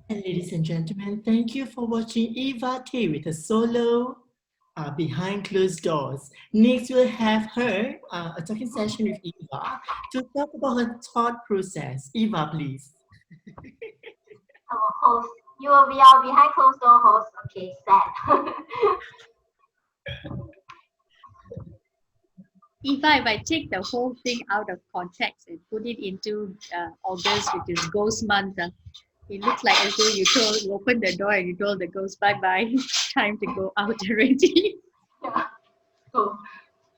And ladies and gentlemen, thank you for watching Eva T with a solo behind closed doors. Next, we'll have her a talking session with Eva to talk about her thought process. Eva, please. Our host. You will be our behind closed door host. Okay, sad. Eva, if I take the whole thing out of context and put it into August, which is ghost month, it looks like as though you opened the door and you told the ghost, bye-bye, time to go out already. Yeah. So,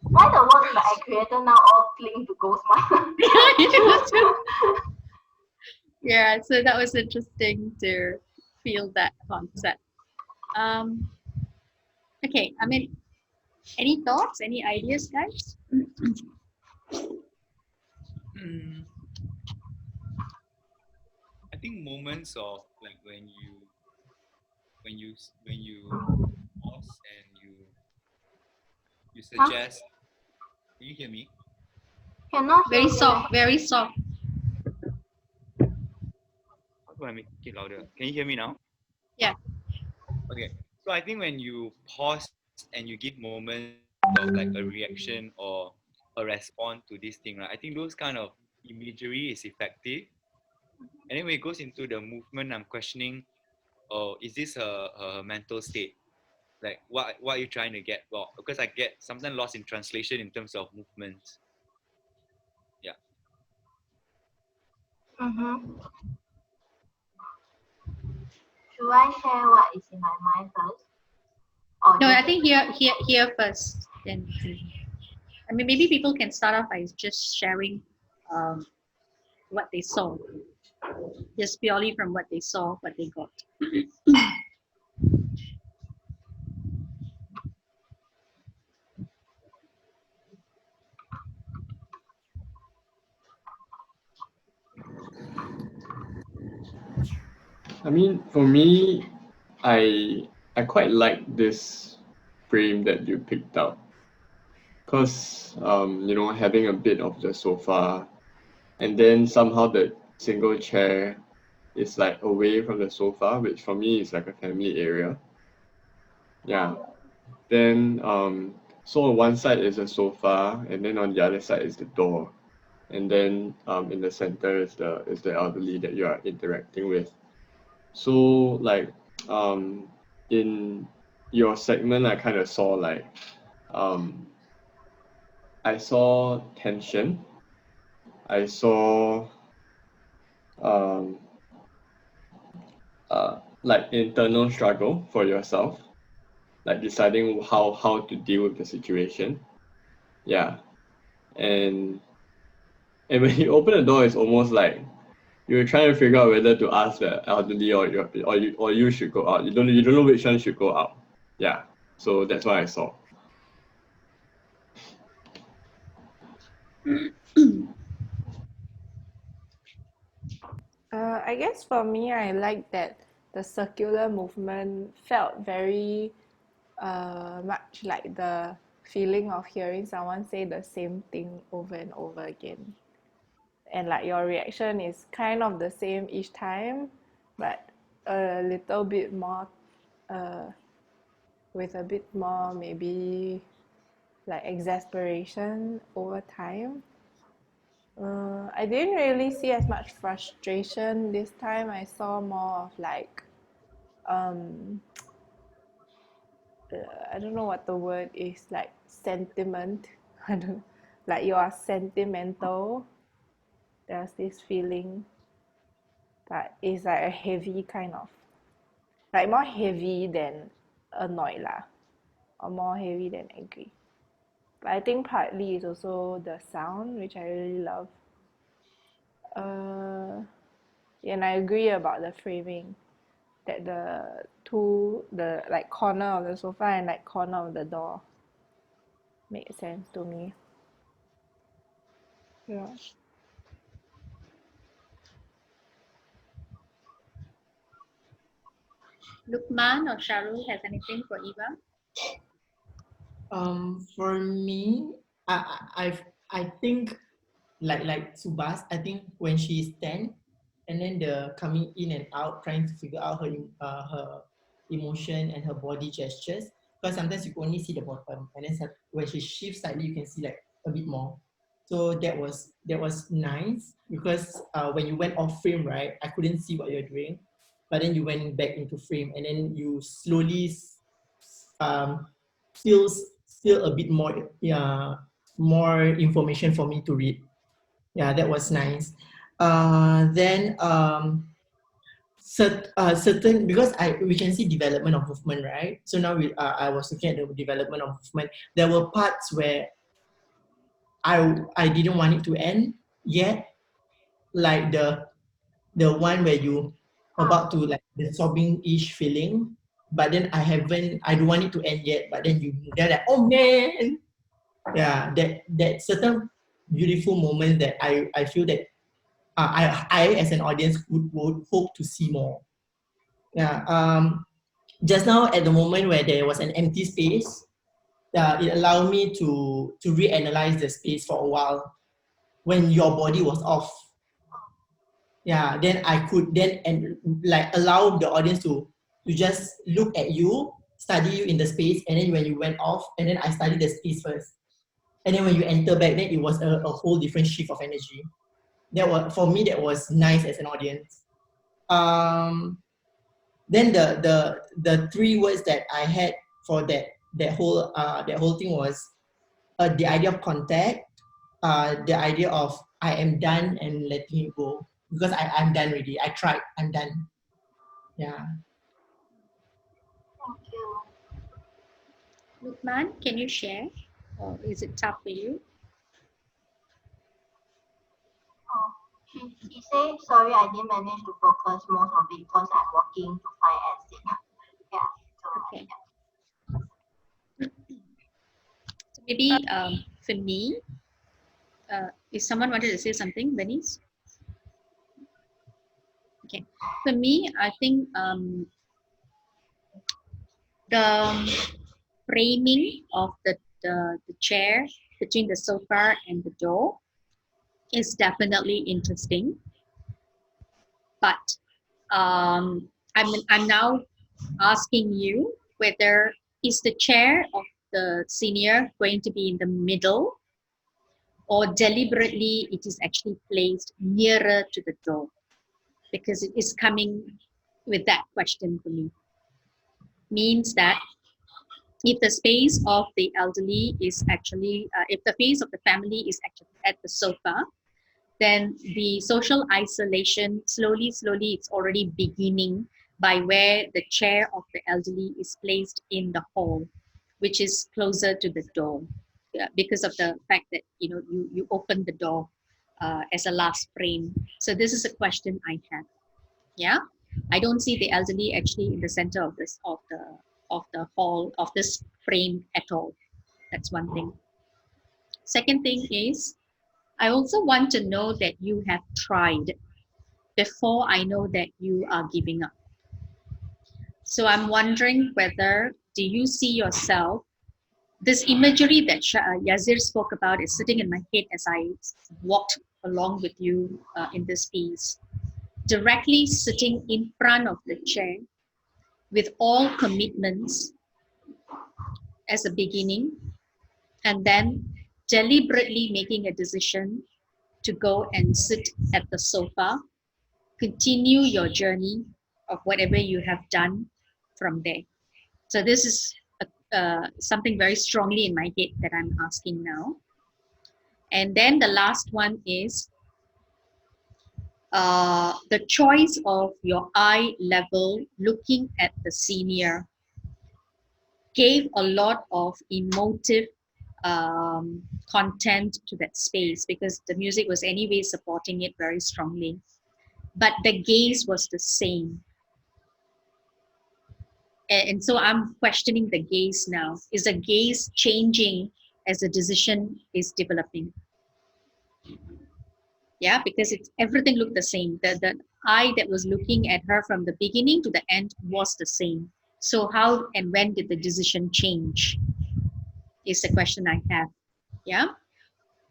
why the words that I created now all link to ghost month? Yeah, so that was interesting to feel that concept. Okay, I mean, any thoughts, any ideas, guys? I think moments of like when you pause and you suggest. Can you hear me? Cannot hear Very you. soft, very soft. How do I make it louder? Can you hear me now? Yeah. Okay. So I think when you pause and you give moments of like a reaction or a response to this thing, right? I think those kind of imagery is effective. And then when it goes into the movement, I'm questioning, oh, is this a mental state? Like what are you trying to get? Well, because I get sometimes lost in translation in terms of movements. Yeah. Should I share what is in my mind first? Or No, just I think here first. Then, I mean, maybe people can start off by just sharing what they saw, just purely from what they saw, what they got. I mean, for me, I quite like this frame that you picked out, cause having a bit of the sofa, and then somehow the single chair is like away from the sofa, which for me is like a family area. Yeah. Then so on one side is a sofa, and then on the other side is the door, and then in the center is the elderly that you are interacting with. So like in your segment, I kind of saw like um I saw tension. I saw um like internal struggle for yourself, like deciding how to deal with the situation. Yeah. And when you open the door, it's almost like you're trying to figure out whether to ask the elderly or you should go out. You don't know which one should go out. Yeah. So that's what I saw. I guess for me, I like that the circular movement felt very much like the feeling of hearing someone say the same thing over and over again. And like your reaction is kind of the same each time, but a little bit more, with a bit more maybe like exasperation over time. I didn't really see as much frustration this time. I saw more of like I don't know what the word is, like sentiment. I don't like you are sentimental. There's this feeling, but it's like a heavy kind of, like more heavy than annoyed lah, or more heavy than angry. But I think partly it's also the sound, which I really love. And I agree about the framing, that the like corner of the sofa and like corner of the door makes sense to me. Yeah. Lukman or Sharul has anything for Eva? For me, I think like Subas, I think when she stand and then the coming in and out, trying to figure out her emotion and her body gestures. Because sometimes you can only see the bottom, and then when she shifts slightly, you can see like a bit more. So that was nice because when you went off frame, right, I couldn't see what you're doing, but then you went back into frame, and then you slowly um, still a bit more, yeah, more information for me to read. Yeah, that was nice. Then certain, because we can see development of movement, right? So now I was looking at the development of movement. There were parts where I didn't want it to end yet, like the one where you about to like the sobbing ish feeling, but then I don't want it to end yet, but then they're like, oh man. Yeah, that certain beautiful moment that I feel that I as an audience would hope to see more. Yeah. Just now at the moment where there was an empty space, it allowed me to reanalyze the space for a while when your body was off. Yeah, then I could then and like allow the audience to just look at you, study you in the space, and then when you went off, and then I studied the space first, and then when you enter back, then it was a whole different shift of energy. That was for me. That was nice as an audience. Um, then the three words that I had for that whole thing was the idea of contact, the idea of I am done and letting it go because I'm done already. I tried. I'm done. Yeah. Thank you. Lukman, can you share? Or is it tough for you? Oh, she say sorry, I didn't manage to focus most of it because I'm working to find exit. Yeah. So Okay. So maybe for me, if someone wanted to say something, Venice? Okay. For me, I think the framing of the chair between the sofa and the door is definitely interesting. But I'm now asking you whether is the chair of the senior going to be in the middle or deliberately it is actually placed nearer to the door, because it is coming with that question for me. Means that if the space of the elderly is actually, if the face of the family is actually at the sofa, then the social isolation slowly it's already beginning by where the chair of the elderly is placed in the hall, which is closer to the door, because of the fact that you open the door as a last frame. So this is a question I have. Yeah, I don't see the elderly actually in the center of the hall of this frame at all. That's one thing. Second thing is, I also want to know that you have tried before I know that you are giving up. So I'm wondering whether do you see yourself, this imagery that Yazir spoke about is sitting in my head as I walked along with you in this piece, directly sitting in front of the chair with all commitments as a beginning, and then deliberately making a decision to go and sit at the sofa, continue your journey of whatever you have done from there. So this is something very strongly in my head that I'm asking now. And then the last one is the choice of your eye level looking at the senior gave a lot of emotive content to that space, because the music was anyway supporting it very strongly. But the gaze was the same. And so I'm questioning the gaze now. Is the gaze changing as the decision is developing? Yeah, because everything looked the same. The eye that was looking at her from the beginning to the end was the same. So how and when did the decision change? Is the question I have. Yeah.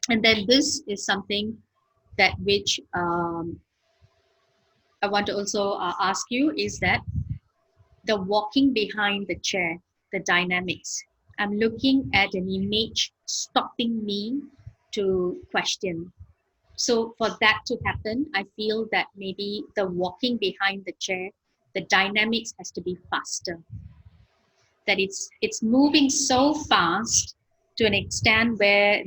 And then this is something that which I want to also ask you is that the walking behind the chair, the dynamics. I'm looking at an image stopping me to question. So for that to happen, I feel that maybe the walking behind the chair, the dynamics has to be faster. That it's moving so fast to an extent where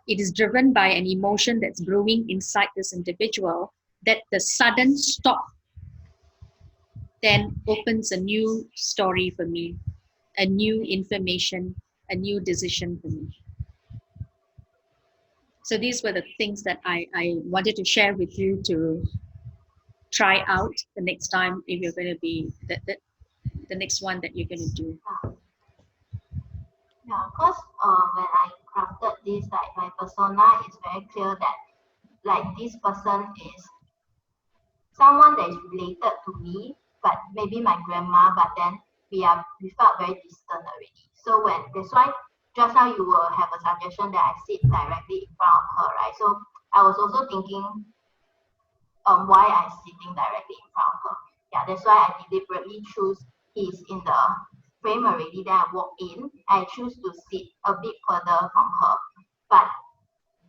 it is driven by an emotion that's brewing inside this individual, that the sudden stop then opens a new story for me, a new information, a new decision for me. So these were the things that I wanted to share with you to try out the next time if you're going to be the next one that you're going to do. Yeah, because when I crafted this, like my persona is very clear that like this person is someone that is related to me, but maybe my grandma, but then we felt very distant already. So when that's why just now you will have a suggestion that I sit directly in front of her, right? So I was also thinking why I'm sitting directly in front of her. Yeah, that's why I deliberately choose he's in the frame already. Then I walk in. I choose to sit a bit further from her, but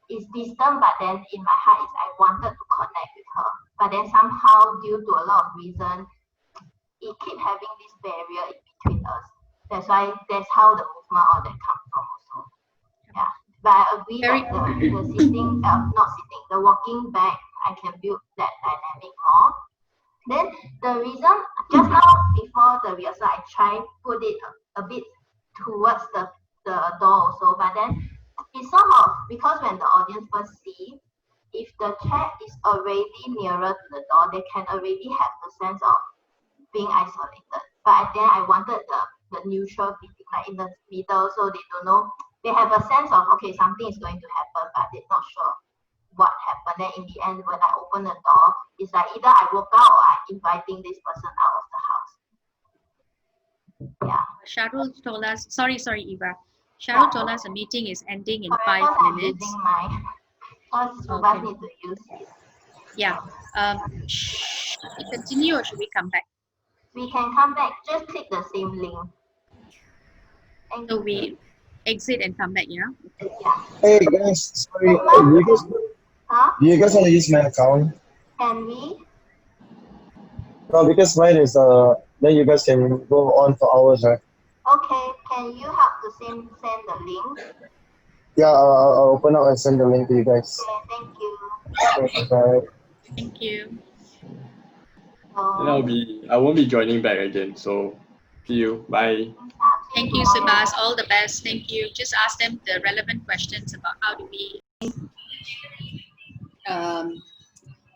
it's distant. But then in my heart is I wanted to connect with her. But then somehow due to a lot of reason, it keep having this barrier in between us. That's how the movement all that come from also. Yeah. But I agree that the sitting, not sitting, the walking back, I can build that dynamic more. Then the reason, just now before the rehearsal, I try put it a bit towards the door also, but then it's sort of, because when the audience first see, if the chair is already nearer to the door, they can already have the sense of being isolated. But then I wanted the neutral feeling, like in the middle, so they don't know, they have a sense of, okay, something is going to happen, but they're not sure what happened. Then in the end, when I open the door, it's like either I walk out or I'm inviting this person out of the house. Yeah. Sharul told us, sorry, Eva. Sharul told us a meeting is ending in 5 I'm minutes. using my, because Subhas need to use it. Yeah. Should we continue or should we come back? We can come back. Just click the same link. And So we exit and come back, yeah? yeah. Hey guys, sorry, Huh? do you guys want to use my account? Can we? No, because mine is then you guys can go on for hours, right? Okay. Can you help to send the link? Yeah, I'll open up and send the link to you guys. Okay. Thank you. Okay, bye. Thank you. And I won't be joining back again. So see you. Bye. Thank you, Subhas. All the best. Thank you. Just ask them the relevant questions about how do we.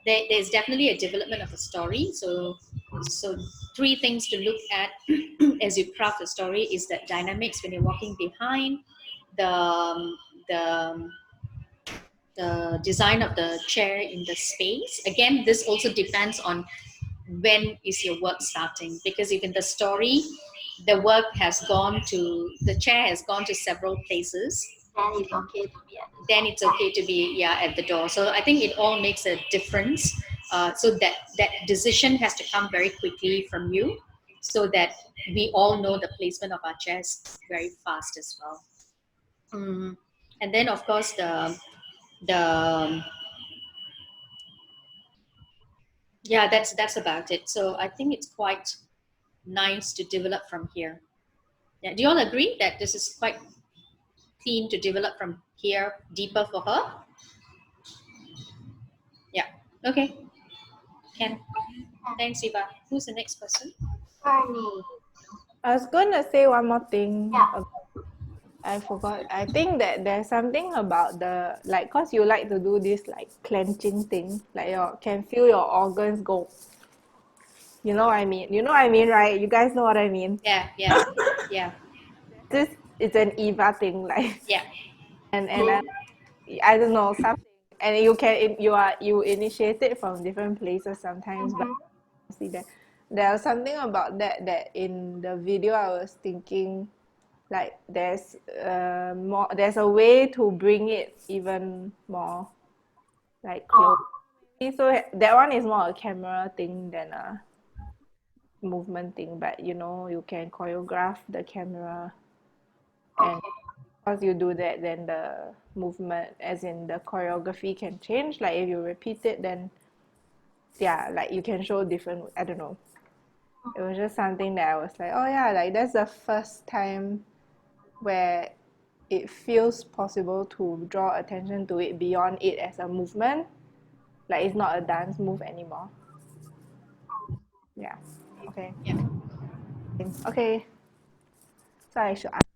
There's definitely a development of a story. So 3 things to look at as you craft the story is that dynamics when you're walking behind, the the design of the chair in the space. Again, this also depends on when is your work starting, because if in the story the work has gone to, the chair has gone to several places, then it's okay to be at the then it's okay to be at the door. So I think it all makes a difference. So that decision has to come very quickly from you, so that we all know the placement of our chairs very fast as well. And then of course the yeah, that's about it. So I think it's quite nice to develop from here. Yeah, do you all agree that this is quite clean to develop from here deeper for her? Yeah. Okay. Ken. Thanks, Eva. Who's the next person? Bernie. I was gonna say one more thing. Yeah. I forgot. I think that there's something about the, like, cause you like to do this like clenching thing, like you can feel your organs go. You know what I mean? You know what I mean, right? You guys know what I mean? Yeah. This is an Eva thing, like, Yeah. and I don't know, something, and you initiate it from different places sometimes, but see that there was something about that in the video I was thinking like more, there's a way to bring it even more like close. So that one is more a camera thing than a movement thing, but you can choreograph the camera, and once you do that, then the movement, as in the choreography, can change. Like if you repeat it, then yeah, like you can show different, I don't know. It was just something that I was like, oh yeah, like that's the first time where it feels possible to draw attention to it beyond it as a movement. Like it's not a dance move anymore. Yeah. Okay. Okay. So I should ask,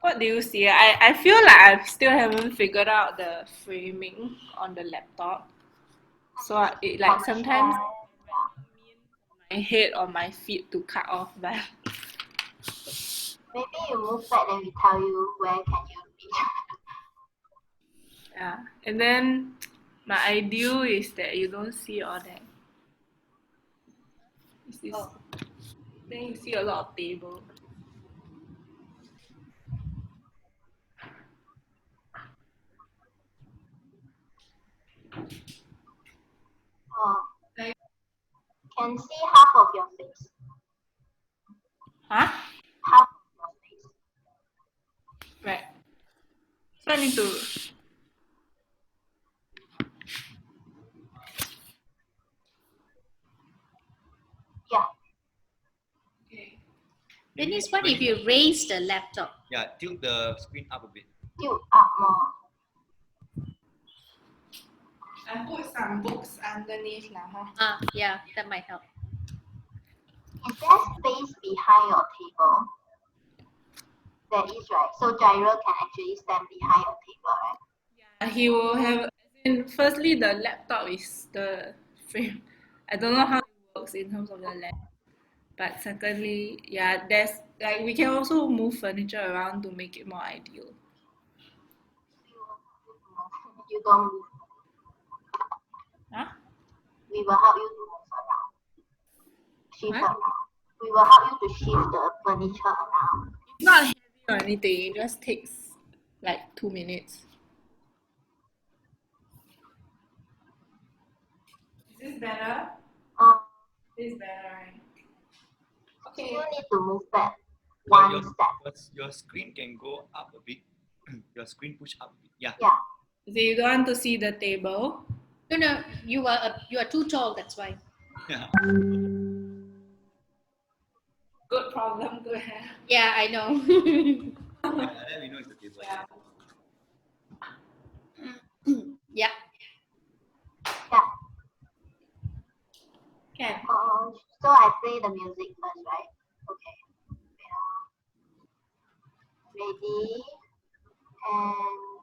what do you see? I feel like I still haven't figured out the framing on the laptop. So it like sometimes my head or my feet to cut off, but Maybe you move back and we tell you where can you reach. yeah. And then my ideal is that you don't see all that. Oh. Then you see a lot of table. Oh, can see half of your face. Huh? Half of your face. Right. So I need to. Yeah. Okay. Dennis, what if you raise the laptop? Yeah, tilt the screen up a bit. Tilt up more. And put some books underneath lah, huh? Yeah, that might help. Is there space behind your table? There is, right? So gyro can actually stand behind your table, right? He will have. Firstly, the laptop is the frame. I don't know how it works in terms of the lens. But secondly, yeah, there's like we can also move furniture around to make it more ideal. You don't move. Huh? We will help you to move around. Shift What? around. We will help you to shift the furniture around. It's not heavy or anything. It just takes like 2 minutes. Is this better? This is better, right? Okay. You need to move back Your, one your, step. your screen can go up a bit. Your screen push up a bit. Yeah. Yeah. So you don't want to see the table? No, you are too tall. That's why. Yeah. Good problem to have. Yeah, I know. Then we know it's the table. Yeah. Yeah. Yeah. Can. So I play the music first, right? Okay. Ready? And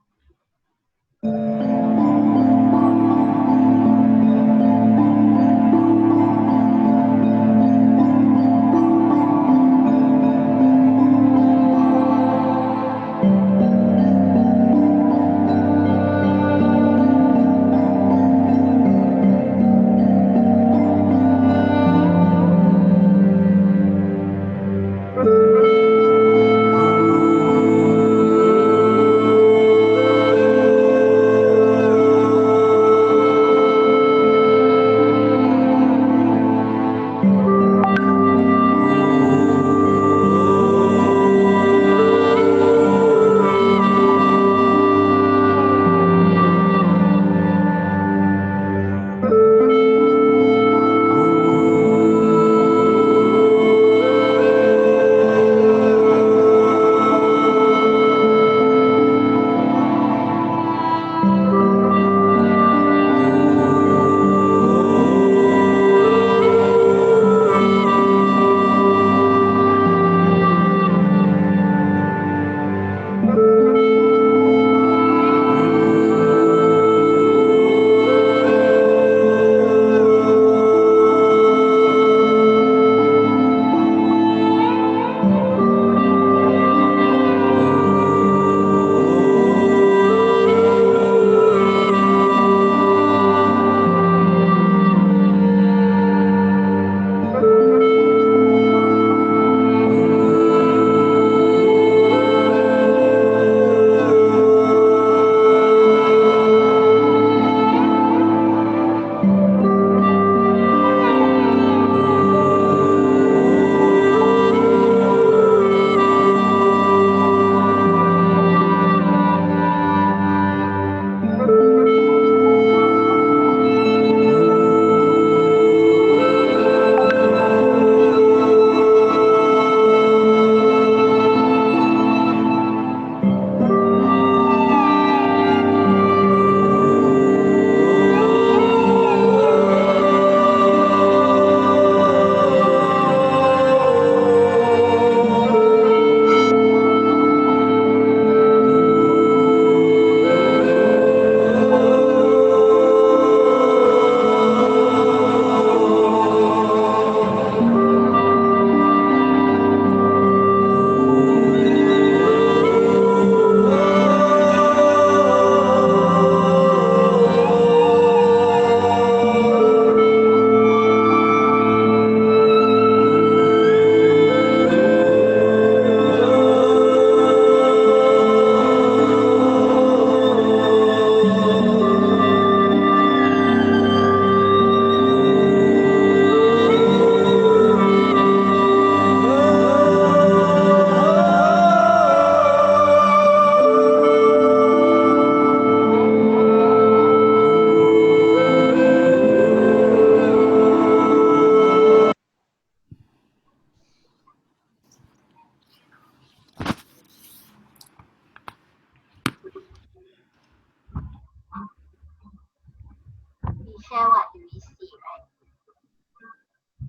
share what do we see, right?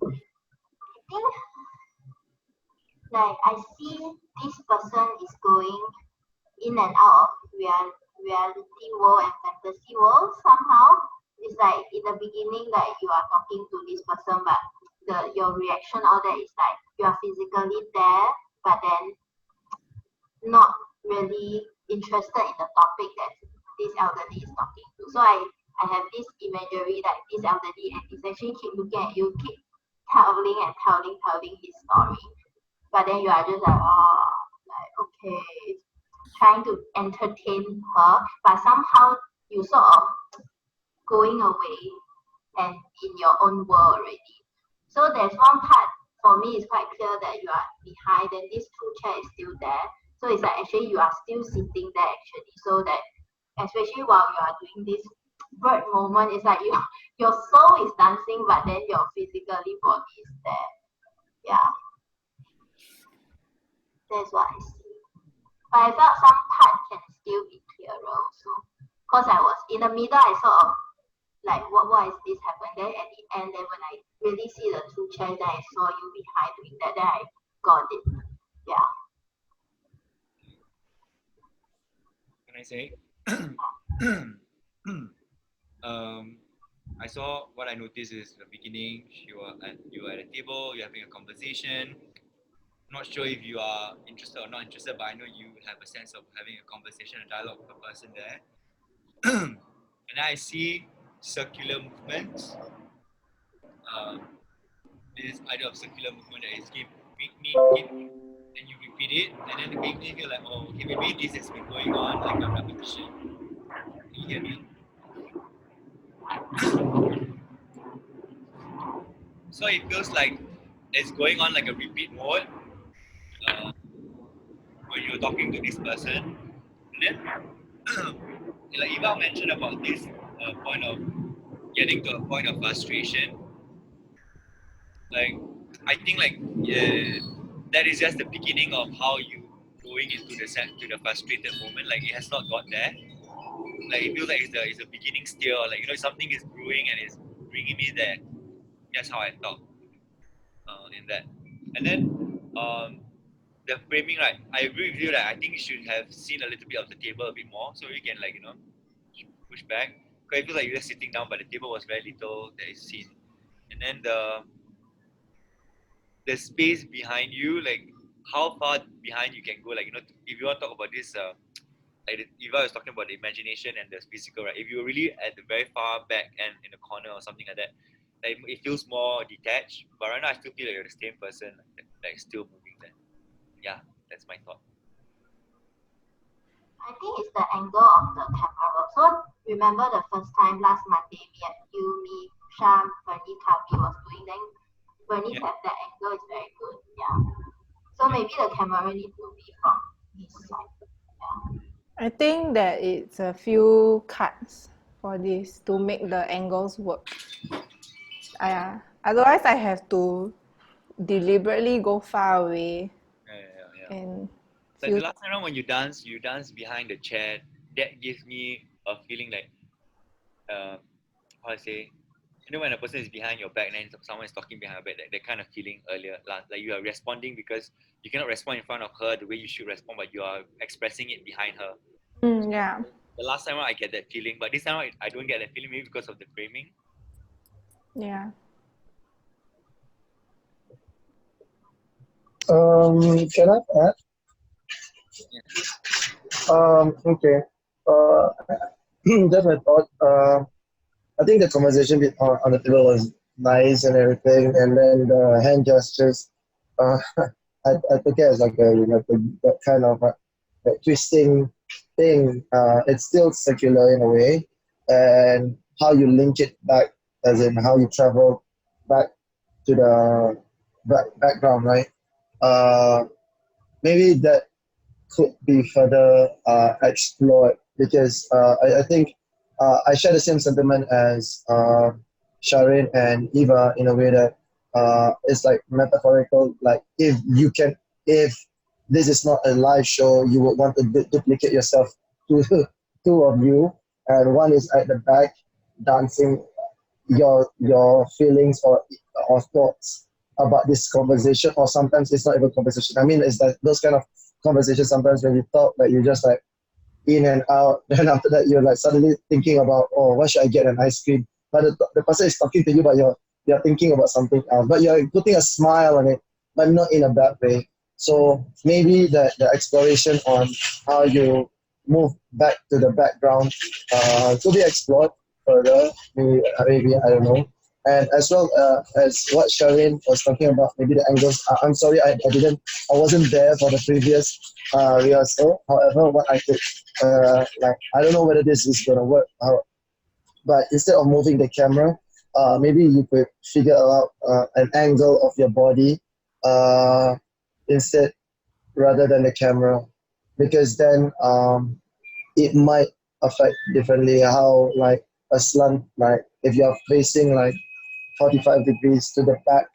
I think like I see this person is going in and out of reality world and fantasy world somehow. It's like in the beginning, like you are talking to this person, but your reaction, all that is like you are physically there, but then not really interested in the topic that this elderly is talking to. So I have this imagery that this elderly and is actually keep looking at you, keep telling and telling his story. But then you are just like, oh, like okay, trying to entertain her, but somehow you sort of going away and in your own world already. So there's one part for me it's quite clear that you are behind and this two chair is still there. So it's like actually you are still sitting there actually. So that especially while you are doing this bird moment, it's like your soul is dancing but then your physically body is there. Yeah. That's what I see. But I felt some part can still be clearer also. Because I was in the middle, I sort of like what is this happening? Then at the end, then when I really see the two chairs, then I saw you behind doing that, then I got it. Yeah. Can I say? I saw what I noticed is the beginning. You were at a table. You're having a conversation. I'm not sure if you are interested or not interested, but I know you have a sense of having a conversation, a dialogue with a person there. And I see circular movements. This idea of circular movement that is keep, and you repeat it, and then maybe you're like, oh, okay, maybe this has been going on like a repetition. Can you hear me? So it feels like it's going on like a repeat mode when you're talking to this person. And then, like Eva mentioned about this point of getting to a point of frustration. Like, I think like that is just the beginning of how you going into the frustrated moment. Like it has not got there. Like it feels like it's the beginning still. Like something is brewing and it's bringing me there. That's how I felt in that. And then the framing, right? I agree with you that I think you should have seen a little bit of the table a bit more, so you can push back. Because I feel like you're just sitting down, but the table was very little that is seen. And then the space behind you, like how far behind you can go. Like if you want to talk about this, like Eva was talking about the imagination and the physical, right? If you're really at the very far back and in the corner or something like that, like it feels more detached. But right now, I still feel like you're the same person, like still moving there. Yeah, that's my thought. I think it's the angle of the camera. So remember the first time last Monday me, Sham, Bernie, Kabi was doing, then Bernie have that angle is very good. Yeah. So maybe the camera needs to be from this side. Yeah. I think that it's a few cuts for this to make the angles work. Otherwise, I have to deliberately go far away and Like feel. the last time when you dance behind the chair. That gives me a feeling like, how to say, when a person is behind your back and then someone is talking behind your back, that kind of feeling earlier, like you are responding because you cannot respond in front of her the way you should respond, but you are expressing it behind her. Yeah. The last time I get that feeling, but this time I don't get that feeling, maybe because of the framing. Yeah. Can I add? Okay. That's my thought. I think the conversation on the table was nice and everything, and then the hand gestures. Uh, I took it as like that kind of like twisting thing. It's still circular in a way, and how you link it back, as in how you travel back to the background, right? Uh, Maybe that could be further explored because I think I share the same sentiment as Sharin and Eva in a way that it's like metaphorical. Like if this is not a live show, you would want to duplicate yourself to two of you, and one is at the back dancing your feelings or thoughts about this conversation, or sometimes it's not even conversation. I mean, it's like those kind of conversations sometimes when you talk that you just like in and out. Then after that, you're like suddenly thinking about, oh, why should I get an ice cream? But the person is talking to you, but you're thinking about something else. But you're putting a smile on it, but not in a bad way. So maybe the exploration on how you move back to the background to be explored further. Maybe I don't know. And as well as what Sharon was talking about, maybe the angles. I'm sorry, I wasn't there for the previous rehearsal. However, what I could like I don't know whether this is gonna work out, but instead of moving the camera, maybe you could figure out an angle of your body uh, instead rather than the camera, because then it might affect differently how like a slant, like if you're facing like 45 degrees to the back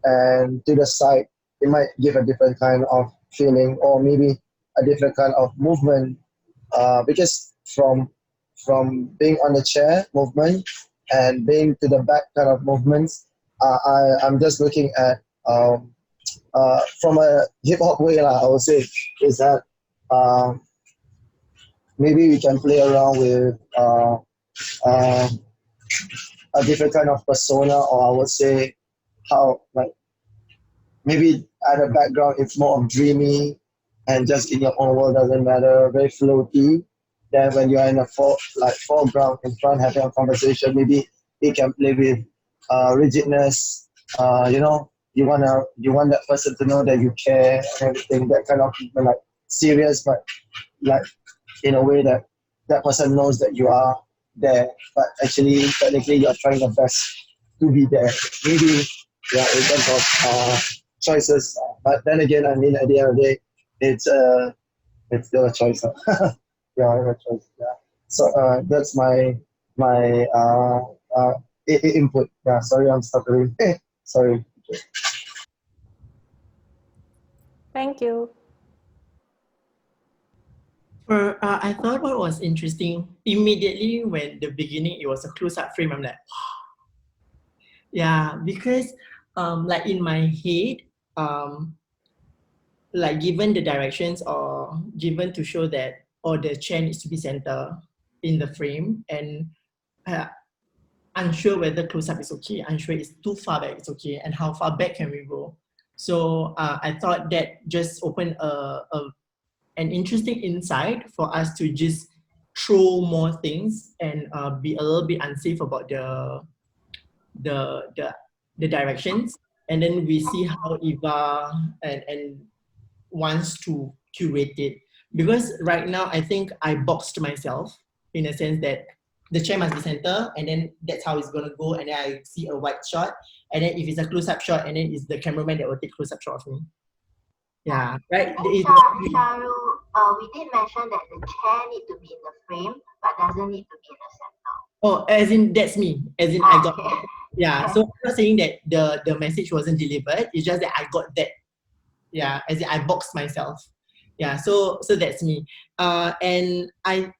and to the side, it might give a different kind of feeling, or maybe a different kind of movement. Because from being on the chair movement and being to the back kind of movements, I'm just looking at from a hip hop way lah, I would say, is that um, maybe we can play around with uh, a different kind of persona, or I would say how like maybe at the background it's more of dreamy and just in your own world doesn't matter, very floaty. Then when you're in a foreground in front having a conversation, maybe it can play with rigidness. You want that person to know that you care and everything. That kind of like serious, but like in a way that that person knows that you are there, but actually technically you're trying your best to be there. Maybe yeah, in terms of choices. But then again, I mean, at the end of the day, it's it's still a choice. Yeah, a choice. Yeah. So that's my input. Yeah. Sorry, I'm stuttering. Sorry. Thank you. I thought what was interesting immediately when the beginning it was a close-up frame. I'm like, yeah, because like in my head, um, like given the directions or given to show that or the chair needs to be center in the frame, and uh, unsure whether close up is okay, unsure it's too far back it's okay, and how far back can we go. So I thought that just opened an interesting insight for us to just throw more things and be a little bit unsafe about the the, the directions, and then we see how Eva and wants to curate it. Because right now I think I boxed myself in a sense that the chair must be center, and then that's how it's gonna go, and then I see a wide shot, and then if it's a close-up shot, and then it's the cameraman that will take close-up shot of me. Yeah, right. And Sharu, we did mention that the chair need to be in the frame, but doesn't need to be in the center. Oh, as in that's me. As in I got, Okay. yeah. Okay. So I'm not saying that the message wasn't delivered. It's just that I got that. Yeah, as in I boxed myself. Yeah, so that's me. And I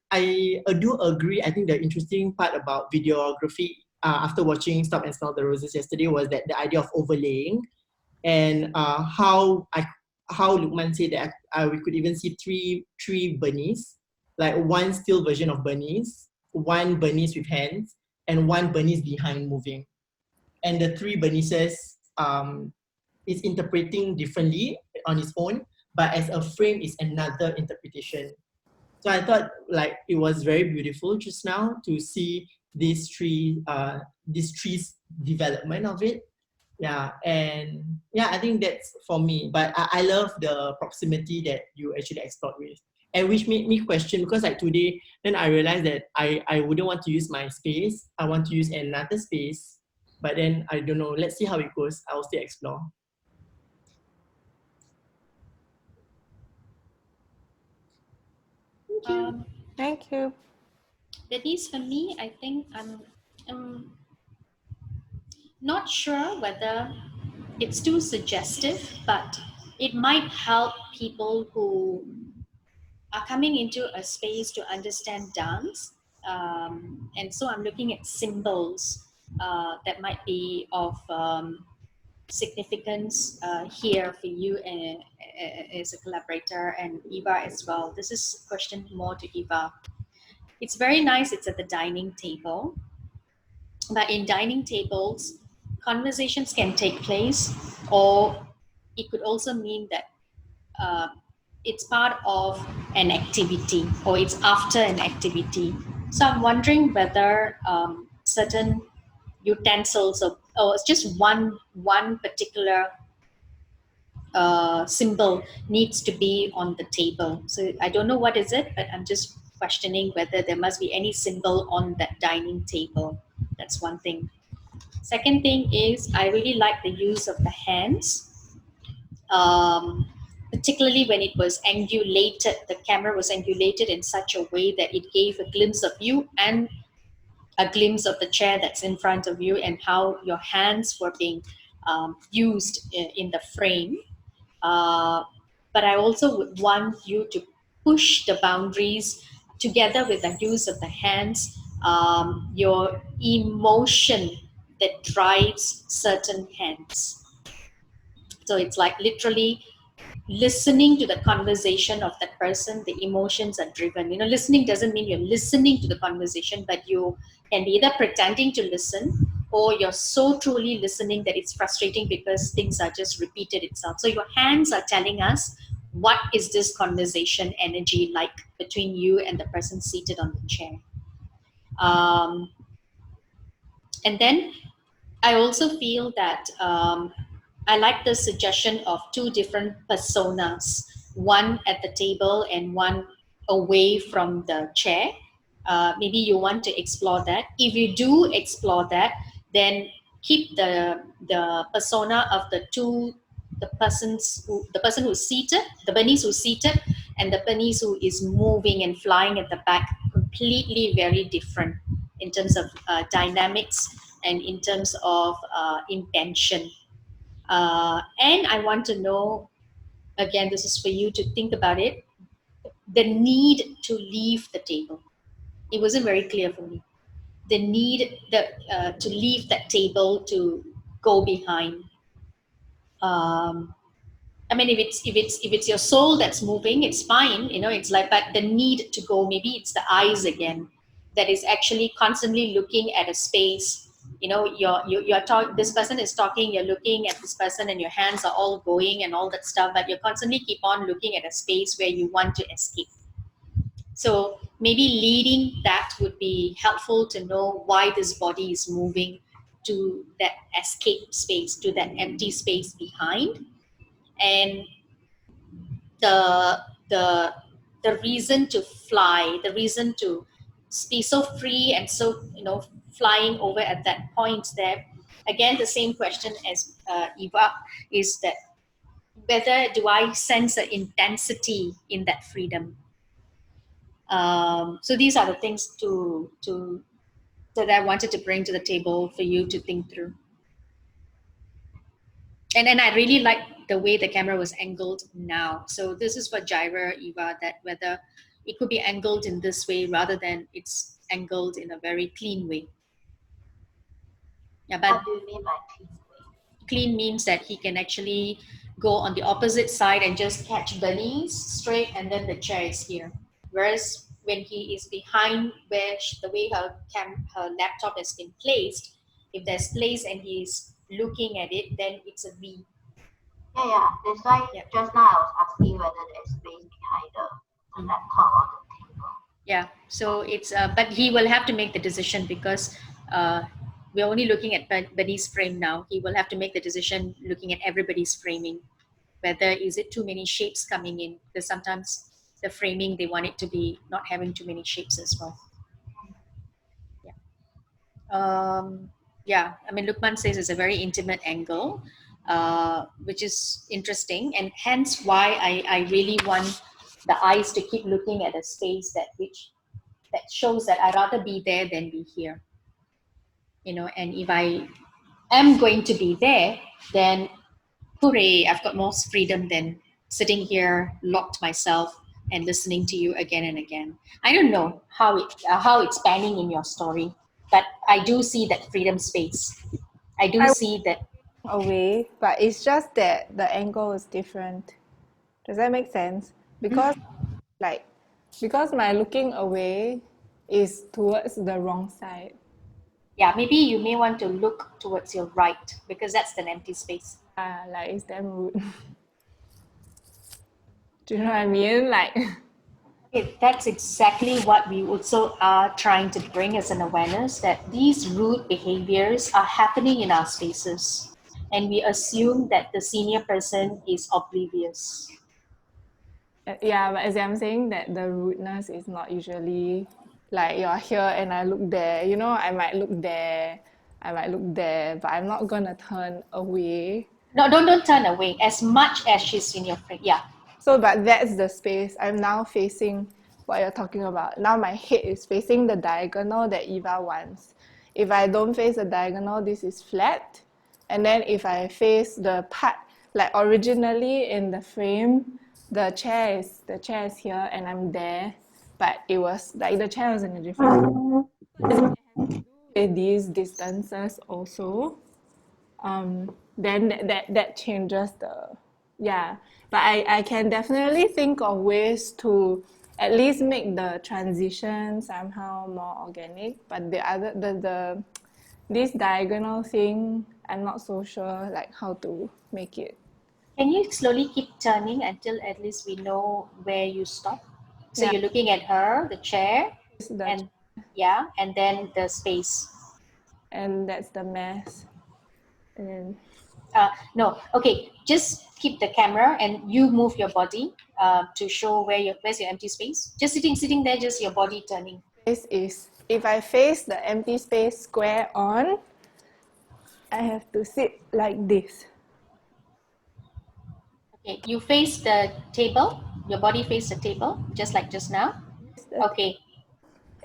do agree. I think the interesting part about videography after watching Stop and Smell the Roses yesterday was that the idea of overlaying, and how Lukman said that we could even see three Bernice, like one still version of Bernice, one Bernice with hands, and one Bernice behind moving, and the three Bernices is interpreting differently on its own, but as a frame is another interpretation. So I thought like it was very beautiful just now to see these trees development of it. Yeah, and yeah, I think that's for me. But I love the proximity that you actually explored with, and which made me question, because like today, then I realized that I wouldn't want to use my space. I want to use another space, but then I don't know. Let's see how it goes. I'll still explore. Thank you. Um, Thank you. that is for me. I think I'm not sure whether it's too suggestive, but it might help people who are coming into a space to understand dance And so I'm looking at symbols that might be of significance here for you as a collaborator, and Eva as well. This is a question more to Eva. It's very nice, it's at the dining table, but in dining tables, conversations can take place, or it could also mean that uh, it's part of an activity or it's after an activity. So I'm wondering whether certain utensils or it's just one particular symbol needs to be on the table. So I don't know what is it, but I'm just questioning whether there must be any symbol on that dining table. That's one thing. Second thing is I really like the use of the hands, particularly when it was angulated. The camera was angulated in such a way that it gave a glimpse of you and a glimpse of the chair that's in front of you, and how your hands were being used in the frame. Uh, but I also would want you to push the boundaries together with the use of the hands, your emotion that drives certain hands. So it's like literally listening to the conversation of that person. The emotions are driven. Listening doesn't mean you're listening to the conversation, but you can be either pretending to listen, or you're so truly listening that it's frustrating because things are just repeated itself. So your hands are telling us, what is this conversation energy like between you and the person seated on the chair. um, and then I also feel that I like the suggestion of two different personas, one at the table and one away from the chair. Maybe you want to explore that. If you do explore that, then keep the persona of the person who's seated, the bunnies who's seated, and the bunnies who is moving and flying at the back, completely very different in terms of dynamics and in terms of intention. And I want to know, again, this is for you to think about it, the need to leave the table. It wasn't very clear for me. The need to leave that table to go behind. Um, I mean, if it's your soul that's moving, it's fine. It's like, but the need to go, maybe it's the eyes again that is actually constantly looking at a space. You're talking. This person is talking. You're looking at this person, and your hands are all going and all that stuff. But you constantly keep on looking at a space where you want to escape. So maybe leading that would be helpful to know why this body is moving to that escape space, to that empty space behind. And the the the reason to fly, the reason to be so free and so flying over at that point there. Again, the same question as Eva, is that whether do I sense an intensity in that freedom. So these are the things that I wanted to bring to the table for you to think through. And then I really like the way the camera was angled now. So this is for Jaira, Eva, that whether it could be angled in this way rather than it's angled in a very clean way. Yeah, but What do you mean by clean way? clean means that he can actually go on the opposite side and just catch bunnies straight, and then the chair is here. Whereas when he is behind where the way her laptop has been placed, if there's place and he's looking at it, then it's a V. Yeah. That's why Yeah. just now I was asking whether there's space behind the laptop or the table. Yeah, so it's but he will have to make the decision, because we're only looking at Buddy's frame now. He will have to make the decision looking at everybody's framing, whether is it too many shapes coming in, because sometimes the framing, they want it to be not having too many shapes as well. Yeah, I mean, Lukman says it's a very intimate angle, which is interesting, and hence why I really want the eyes to keep looking at a space that shows that I'd rather be there than be here. And if I am going to be there, then hooray, I've got more freedom than sitting here, locked myself, and listening to you again and again. I don't know how it's panning in your story, but I do see that freedom space. I do see that. Away, but it's just that the angle is different. Does that make sense? Like because my looking away is towards the wrong side. Yeah, maybe you may want to look towards your right because that's an empty space. Like it's damn rude. Do you know what I mean? Like That's exactly what we also are trying to bring as an awareness that these rude behaviors are happening in our spaces. And we assume that the senior person is oblivious. yeah, but as I'm saying that the rudeness is not usually like you're here and I look there. You know, I might look there, I might look there, but I'm not gonna turn away. No, don't turn away as much as she's in your frame. Yeah. So, but that's the space. I'm now facing what you're talking about. Now my head is facing the diagonal that Eva wants. If I don't face the diagonal, this is flat. And then if I face the part, like originally in the frame, the chair is here and I'm there, but it was like the chair was in a different with these distances also. Then that changes the yeah. But I can definitely think of ways to at least make the transition somehow more organic. But the this diagonal thing, I'm not so sure like how to make it. Can you slowly keep turning until at least we know where you stop? So Yeah, you're looking at her, the chair, the and yeah, and then the space. and that's the mess. And then No, okay. Just keep the camera and you move your body to show where's your empty space. Just sitting there, just your body turning. space is if I face the empty space square on, I have to sit like this. Okay, you face the table. Your body face the table, just like just now. Okay,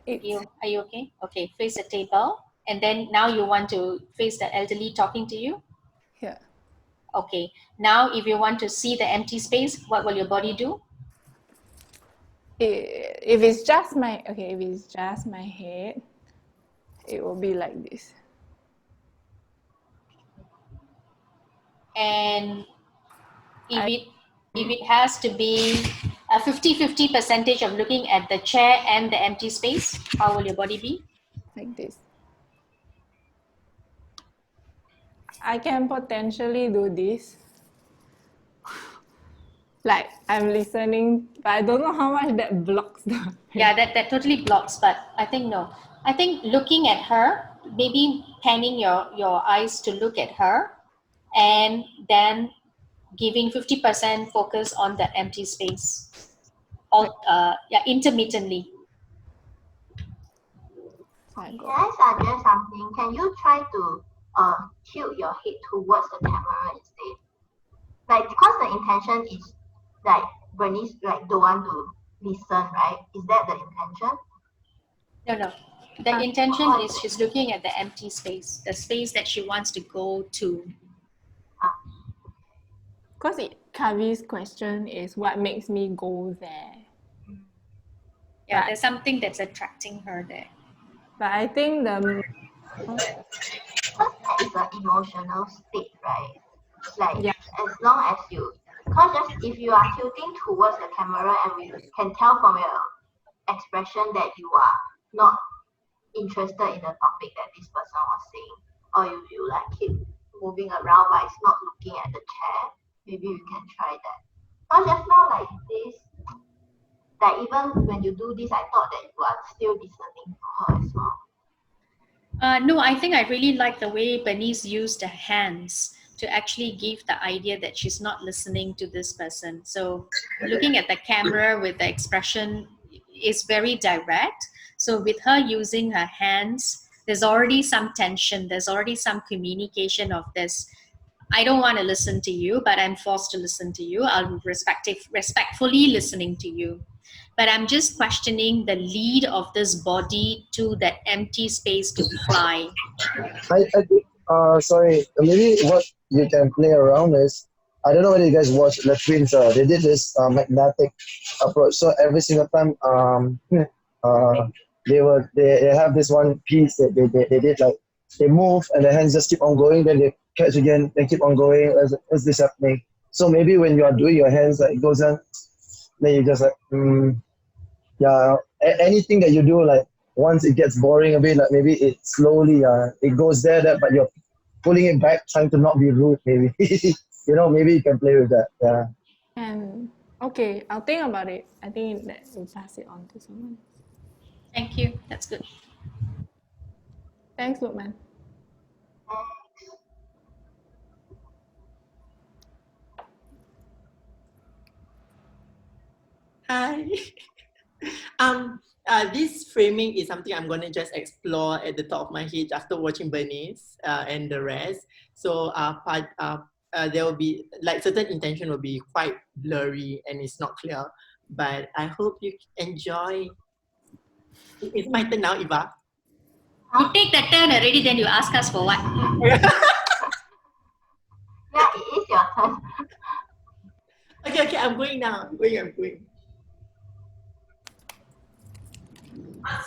It's are you okay? Okay, face the table, and then now you want to face the elderly talking to you. here. Okay, now if you want to see the empty space, what will your body do? If it's just my okay, if it's just my head, it will be like this. And if it has to be a 50-50 percentage of looking at the chair and the empty space, how will your body be? Like this. I can potentially do this. Like I'm listening, but I don't know how much that blocks the. Yeah, that totally blocks, but I think no. I think looking at her, maybe panning your eyes to look at her, and then giving 50% focus on the empty space. All yeah, intermittently. Can I suggest something? Can you try to tilt your head towards the camera instead? Like because the intention is like Bernice like don't want to listen, right? Is that the intention? No. The intention is she's looking at the empty space, the space that she wants to go to. Because Kavi's question is what makes me go there. Yeah, there's something that's attracting her there. But I think Because that is an emotional state, right? Like yeah, as long as you, because just if you are tilting towards the camera and we can tell from your expression that you are not interested in the topic that this person was saying, or if you like keep moving around but it's not looking at the chair, maybe you can try that. But just now like this, like even when you do this, I thought that you are still listening to her as well. No, I think I really like the way Bernice used her hands to actually give the idea that she's not listening to this person. So looking at the camera with the expression is very direct. So with her using her hands, there's already some tension. There's already some communication of this. I don't want to listen to you, but I'm forced to listen to you. I'll respectfully listening to you. But I'm just questioning the lead of this body to that empty space to fly. I think sorry, maybe what you can play around is I don't know whether you guys watched the twins. They did this magnetic approach. So every single time, they have this one piece that they did like they move and the hands just keep on going. Then they catch again, then keep on going. What's this happening? So maybe when you are doing your hands, like it goes on, then you just like yeah. Anything that you do, like once it gets boring a bit, like maybe it slowly it goes there, that but you're pulling it back, trying to not be rude, maybe. Maybe you can play with that. Yeah. And okay, I'll think about it. I think that we'll pass it on to someone. Thank you. That's good. Thanks, Lukman. Hi. This framing is something I'm going to just explore at the top of my head after watching Bernice and the rest. So there will be like certain intention will be quite blurry and it's not clear. But I hope you enjoy. It's my turn now, Eva. You take the turn already, then you ask us for what? Yeah, it is your turn. Okay, I'm going now. I'm going.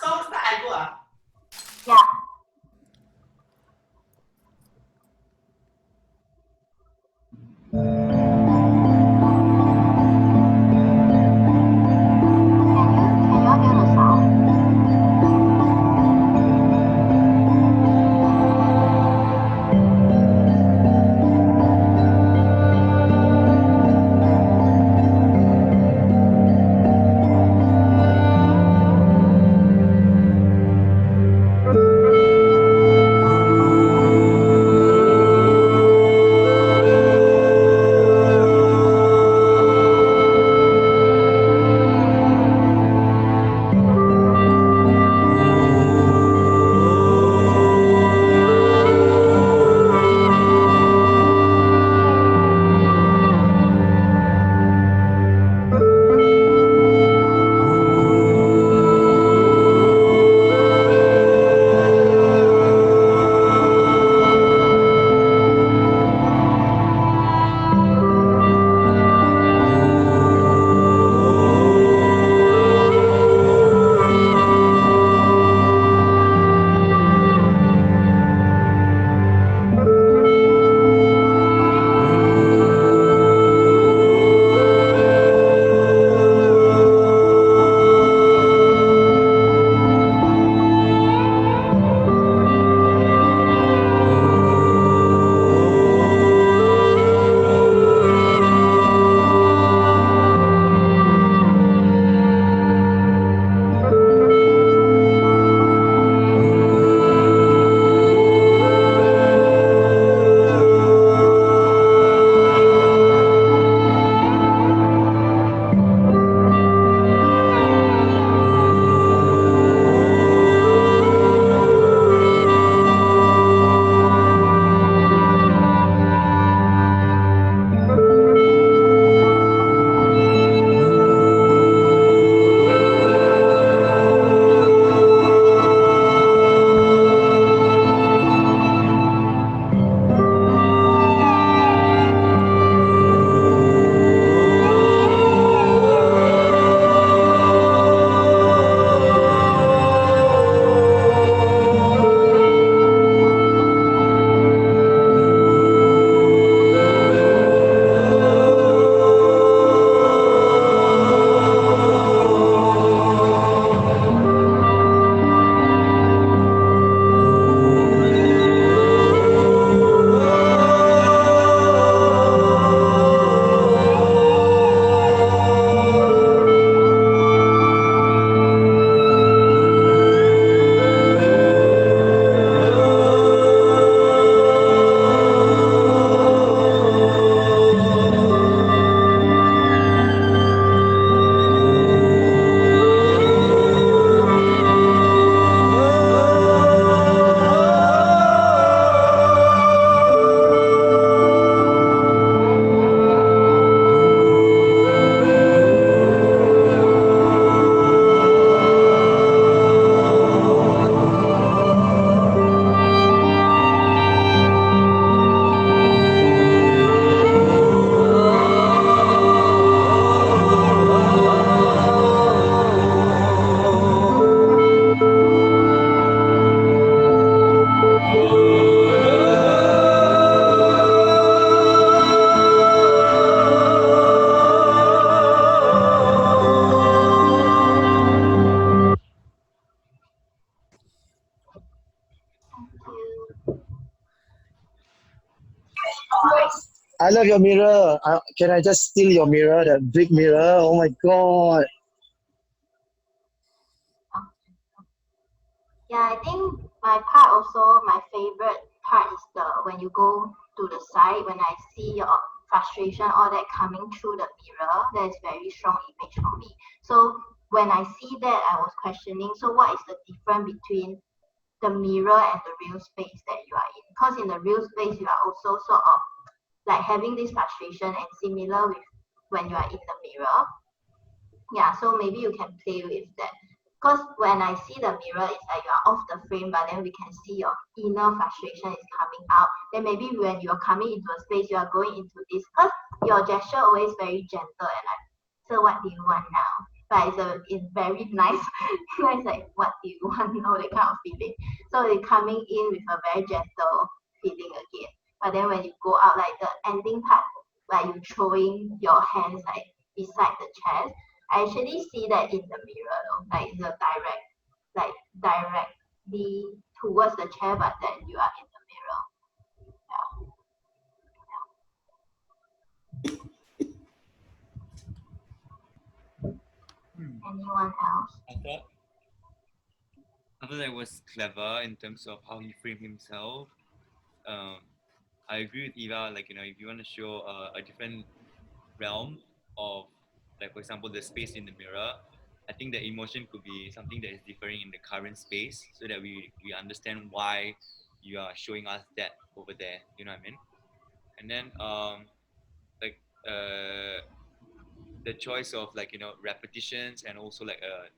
Songs that I go. Yeah. Can you hear the sound? I love your mirror. Can I just steal your mirror, that big mirror? Oh my god. Yeah, I think my part also, my favorite part is the when you go to the side, when I see your frustration, all that coming through the mirror, that is very strong image for me. So when I see that, I was questioning, so what is the difference between the mirror and the real space that you are in? Because in the real space, you are also sort of like having this frustration and similar with when you are in the mirror. Yeah, so maybe you can play with that. Because when I see the mirror, it's like you are off the frame, but then we can see your inner frustration is coming out. Then maybe when you're coming into a space, you are going into this. Because your gesture always very gentle and like, so what do you want now? But it's very nice. It's like, what do you want now? That kind of feeling. So it's coming in with a very gentle feeling again. But then when you go out, like the ending part, where you throwing your hands like beside the chest, I actually see that in the mirror, though, like the like directly towards the chair, but then you are in the mirror. Hmm. Anyone else? I thought that was clever in terms of how he framed himself. Um, I agree with Eva. Like if you want to show a different realm of, like for example, the space in the mirror, I think the emotion could be something that is differing in the current space, so that we understand why you are showing us that over there. You know what I mean? And then like the choice of like repetitions, and also like a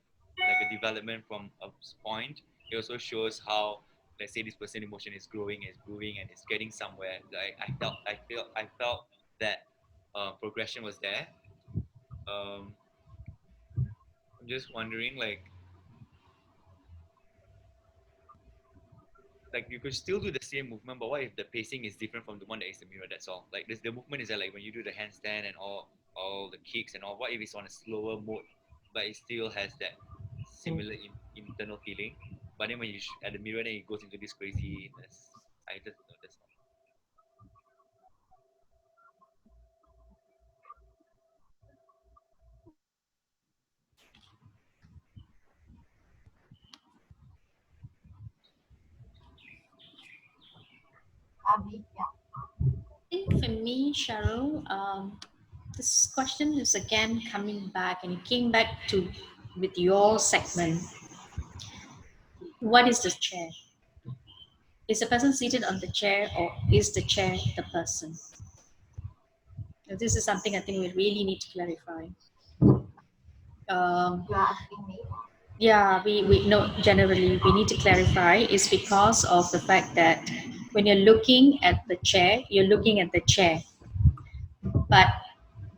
development from a point. It also shows how, let's say, this person emotion is growing and it's getting somewhere. Like I felt that progression was there. um I'm just wondering, like you could still do the same movement, but what if the pacing is different from the one that is the mirror? That's all. Like the movement is that, like when you do the handstand and all the kicks and all, what if it's on a slower mode, but it still has that similar internal feeling? But then when at the mirror, then it goes into this craziness. I just know that's all. Yeah. I think for me, Cheryl, this question is again coming back, and it came back to with your segment. What is the chair? Is the person seated on the chair, or is the chair the person? Now, this is something I think we really need to clarify. Um, You are asking me. yeah, we no, generally we need to clarify is because of the fact that when you're looking at the chair, you're looking at the chair. But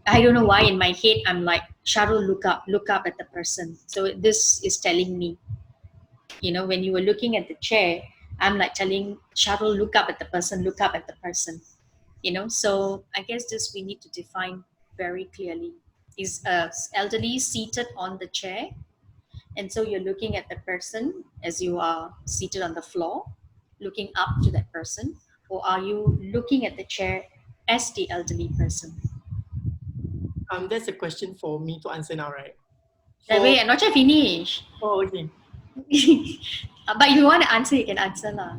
I don't know why in my head I'm like, Shahrul, look up at the person. So this is telling me, when you were looking at the chair, I'm like telling Shahrul, look up at the person, look up at the person. So I guess this we need to define very clearly. Is elderly seated on the chair, and so you're looking at the person as you are seated on the floor, looking up to that person, or are you looking at the chair as the elderly person? That's a question for me to answer now, right? Wait, I'm not sure finish. Oh, okay. But if you want to answer, you can answer lah.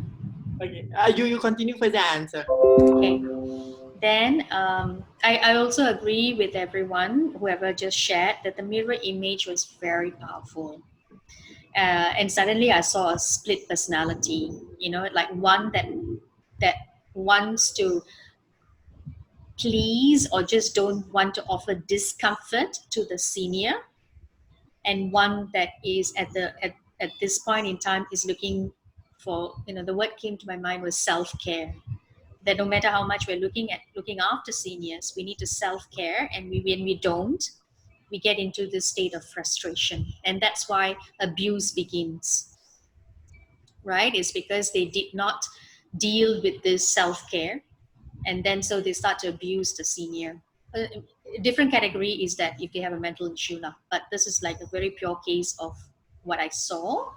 Okay. You continue for the answer. Okay. Then I also agree with everyone, whoever just shared, that the mirror image was very powerful. And suddenly I saw a split personality, like one that wants to please or just don't want to offer discomfort to the senior, and one that is at this point in time is looking for, the word came to my mind was self-care, that no matter how much we're looking after seniors, we need to self-care, and when we don't, we get into this state of frustration, and that's why abuse begins, right? It's because they did not deal with this self-care, and then so they start to abuse the senior. A different category is that if they have a mental issue lah, but this is like a very pure case of what I saw.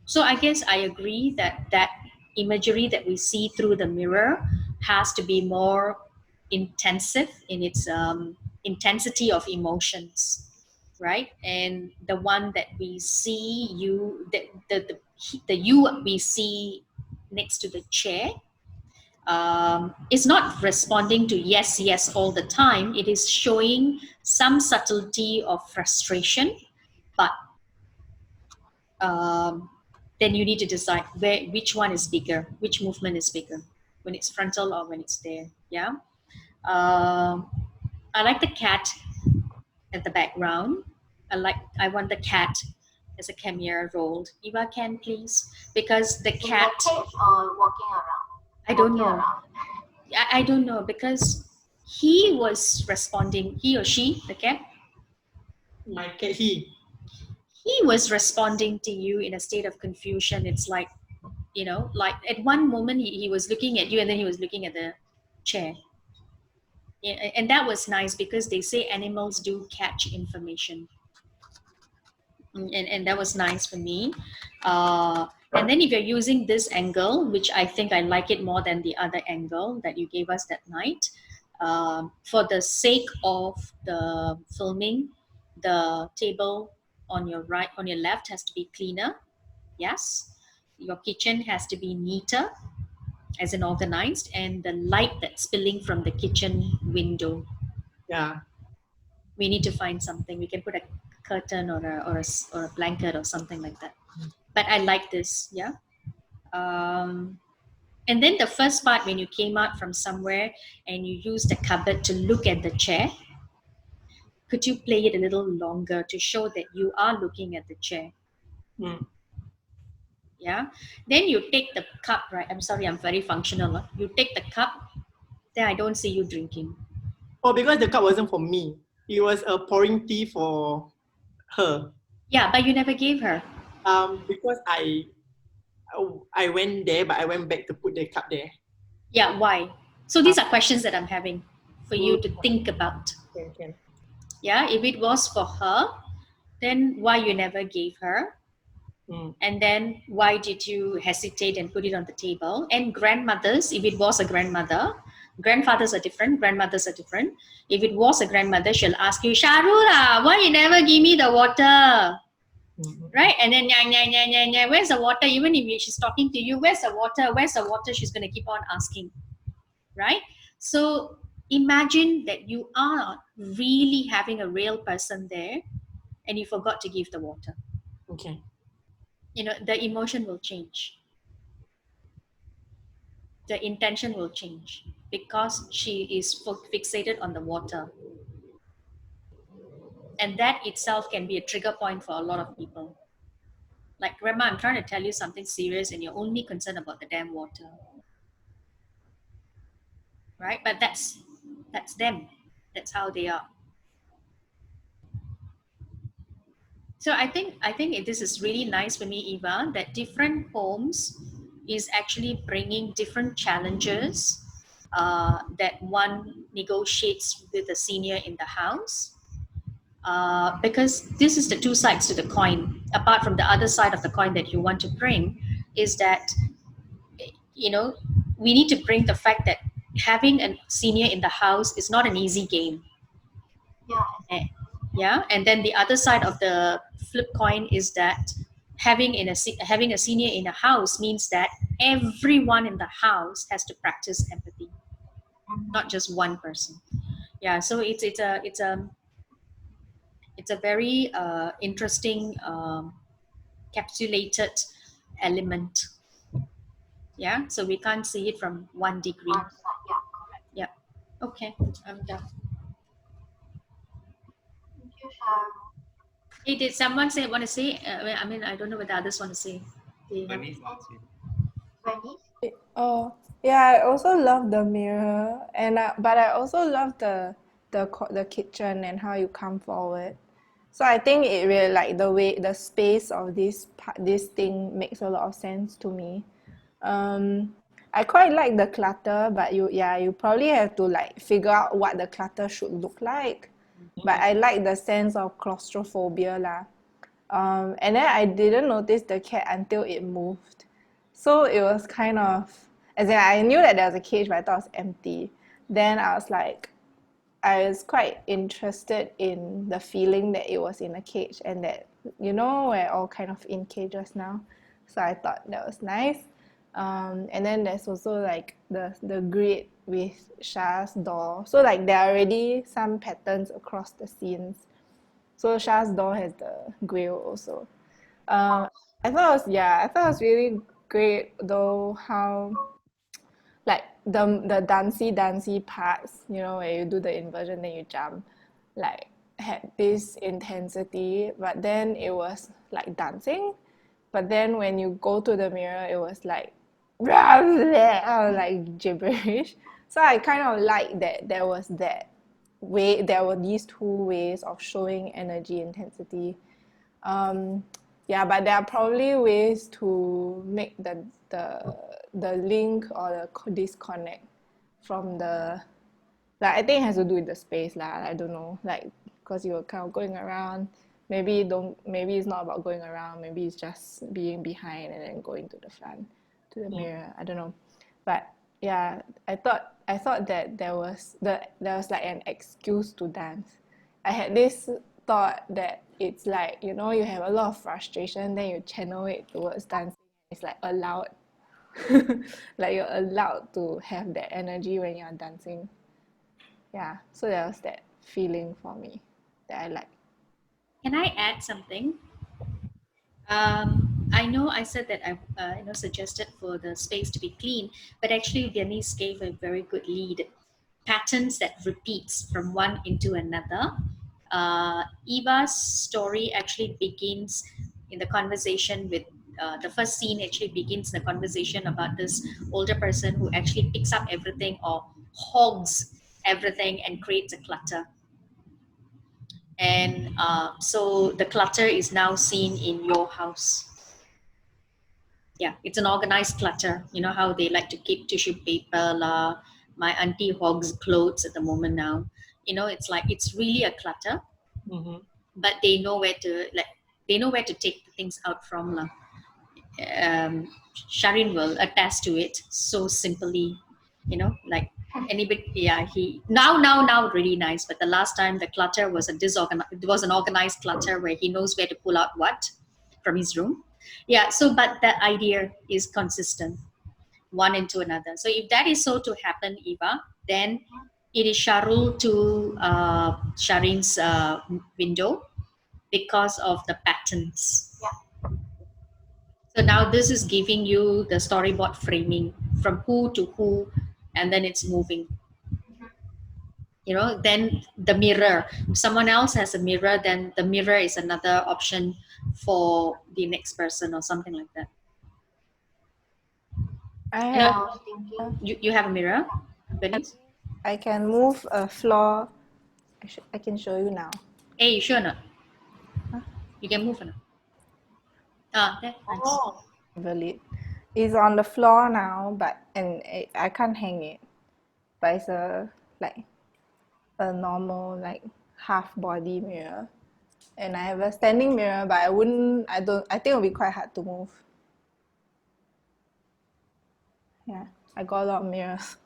So I guess I agree that imagery that we see through the mirror has to be more intensive in its intensity of emotions, right? And the one that we see you, the you we see next to the chair, is not responding to yes, yes all the time. It is showing some subtlety of frustration, but then you need to decide which one is bigger, which movement is bigger, when it's frontal or when it's there. Yeah. I like the cat at the background. I want the cat as a camera role. Eva, can please, because the In the cat. cage or walking around? I don't Walking know. around. I don't know because he was responding. He or she, the cat, My cat, he. he was responding to you in a state of confusion. It's like, like at one moment he was looking at you and then he was looking at the chair. Yeah, and that was nice because they say animals do catch information. And that was nice for me. And then if you're using this angle, which I think I like it more than the other angle that you gave us that night, for the sake of the filming, the table on your right, on your left has to be cleaner. Yes. Your kitchen has to be neater, as in organized, and the light that's spilling from the kitchen window, Yeah. we need to find something. We can put a curtain or a blanket or something like that. But I like this, yeah. And then the first part when you came out from somewhere and you used the cupboard to look at the chair, could you play it a little longer to show that you are looking at the chair? Mm. Yeah. Then you take the cup, right? I'm sorry, I'm very functional. Huh? You take the cup, then I don't see you drinking. Oh, because the cup wasn't for me. It was a pouring tea for her. Yeah, but you never gave her. Because I went there, but I went back to put the cup there. Yeah, why? So these are questions that I'm having for you to think about. Can. Yeah, if it was for her, then why you never gave her? Mm. And then why did you hesitate and put it on the table? And grandmothers, if it was a grandmother, grandfathers are different, grandmothers are different. If it was a grandmother, she'll ask you, Sharura, why you never give me the water? Mm-hmm. Right? And then, where's the water? Even if she's talking to you, where's the water? Where's the water? She's going to keep on asking. Right? So imagine that you are really having a real person there and you forgot to give the water. Okay. The emotion will change. The intention will change because she is fixated on the water. And that itself can be a trigger point for a lot of people. Like, Grandma, I'm trying to tell you something serious and you're only concerned about the damn water. Right? But that's them. That's how they are. So I think this is really nice for me, Eva, that different homes is actually bringing different challenges that one negotiates with the senior in the house. Because this is the two sides to the coin. Apart from the other side of the coin that you want to bring, is that we need to bring the fact that having a senior in the house is not an easy game. Yeah. Yeah, and then the other side of the flip coin is that having a senior in a house means that everyone in the house has to practice empathy, not just one person. Yeah, so it's a very interesting capsulated element. Yeah, so we can't see it from one degree. One side, yeah, correct. Yeah. Okay, I'm done. Thank you, Sharon. Hey, did someone want to say? I mean, I don't know what the others want to say. Bernice wants to. Bernice? Oh, yeah, I also love the mirror, but I also love the kitchen and how you come forward. So I think it really like the space of this thing makes a lot of sense to me. I quite like the clutter, but you probably have to like figure out what the clutter should look like. But I like the sense of claustrophobia lah. And then I didn't notice the cat until it moved. So it was kind of As in, I knew that there was a cage, but I thought it was empty. Then I was quite interested in the feeling that it was in a cage, and that, we're all kind of in cages now. So I thought that was nice. And then there's also like the grid with Shah's door. So like there are already some patterns across the scenes. So Shah's door has the grill also. I thought it was really great though how like the dancey parts, where you do the inversion then you jump, like had this intensity, but then it was like dancing. But then when you go to the mirror, it was like like gibberish. So I kind of like that there were these two ways of showing energy intensity. Yeah, but there are probably ways to make the link or the disconnect from the, like, I think it has to do with the space lah. I don't know, like, because you were kind of going around. Maybe it's not about going around. Maybe it's just being behind and then going to the front, to the mirror. I don't know, but yeah, I thought that there was like an excuse to dance. I had this thought that it's like, you have a lot of frustration, then you channel it towards dancing. It's like allowed, like you're allowed to have that energy when you're dancing. Yeah, so there was that feeling for me that I like. Can I add something? I know I said that I suggested for the space to be clean, but actually Denise gave a very good lead. Patterns that repeats from one into another. Eva's story actually begins in the conversation with the first scene actually begins the conversation about this older person who actually picks up everything or hogs everything and creates a clutter. And so the clutter is now seen in your house. Yeah, it's an organized clutter. You know how they like to keep tissue paper la. My auntie hogs clothes at the moment now. It's like it's really a clutter, but they know where to take the things out from la. Sharin will attest to it so simply, like anybody. Yeah, he now really nice. But the last time the clutter was it was an organized clutter where he knows where to pull out what from his room. Yeah. So, but the idea is consistent, one into another. So if that is so to happen, Eva, then it is Sharul to Sharin's window because of the patterns. Yeah. So now this is giving you the storyboard framing from who to who, and then it's moving. Then the mirror. If someone else has a mirror, then the mirror is another option for the next person or something like that. I You have I know, was thinking, you have a mirror, Bernice? I can move a floor. I can show you now. Hey, you sure or not? Huh? You can move or not? There, nice. Oh, Valid. It's on the floor now, I can't hang it. But it's like a normal, like, half body mirror. And I have a standing mirror, but I think it'll be quite hard to move. Yeah, I got a lot of mirrors.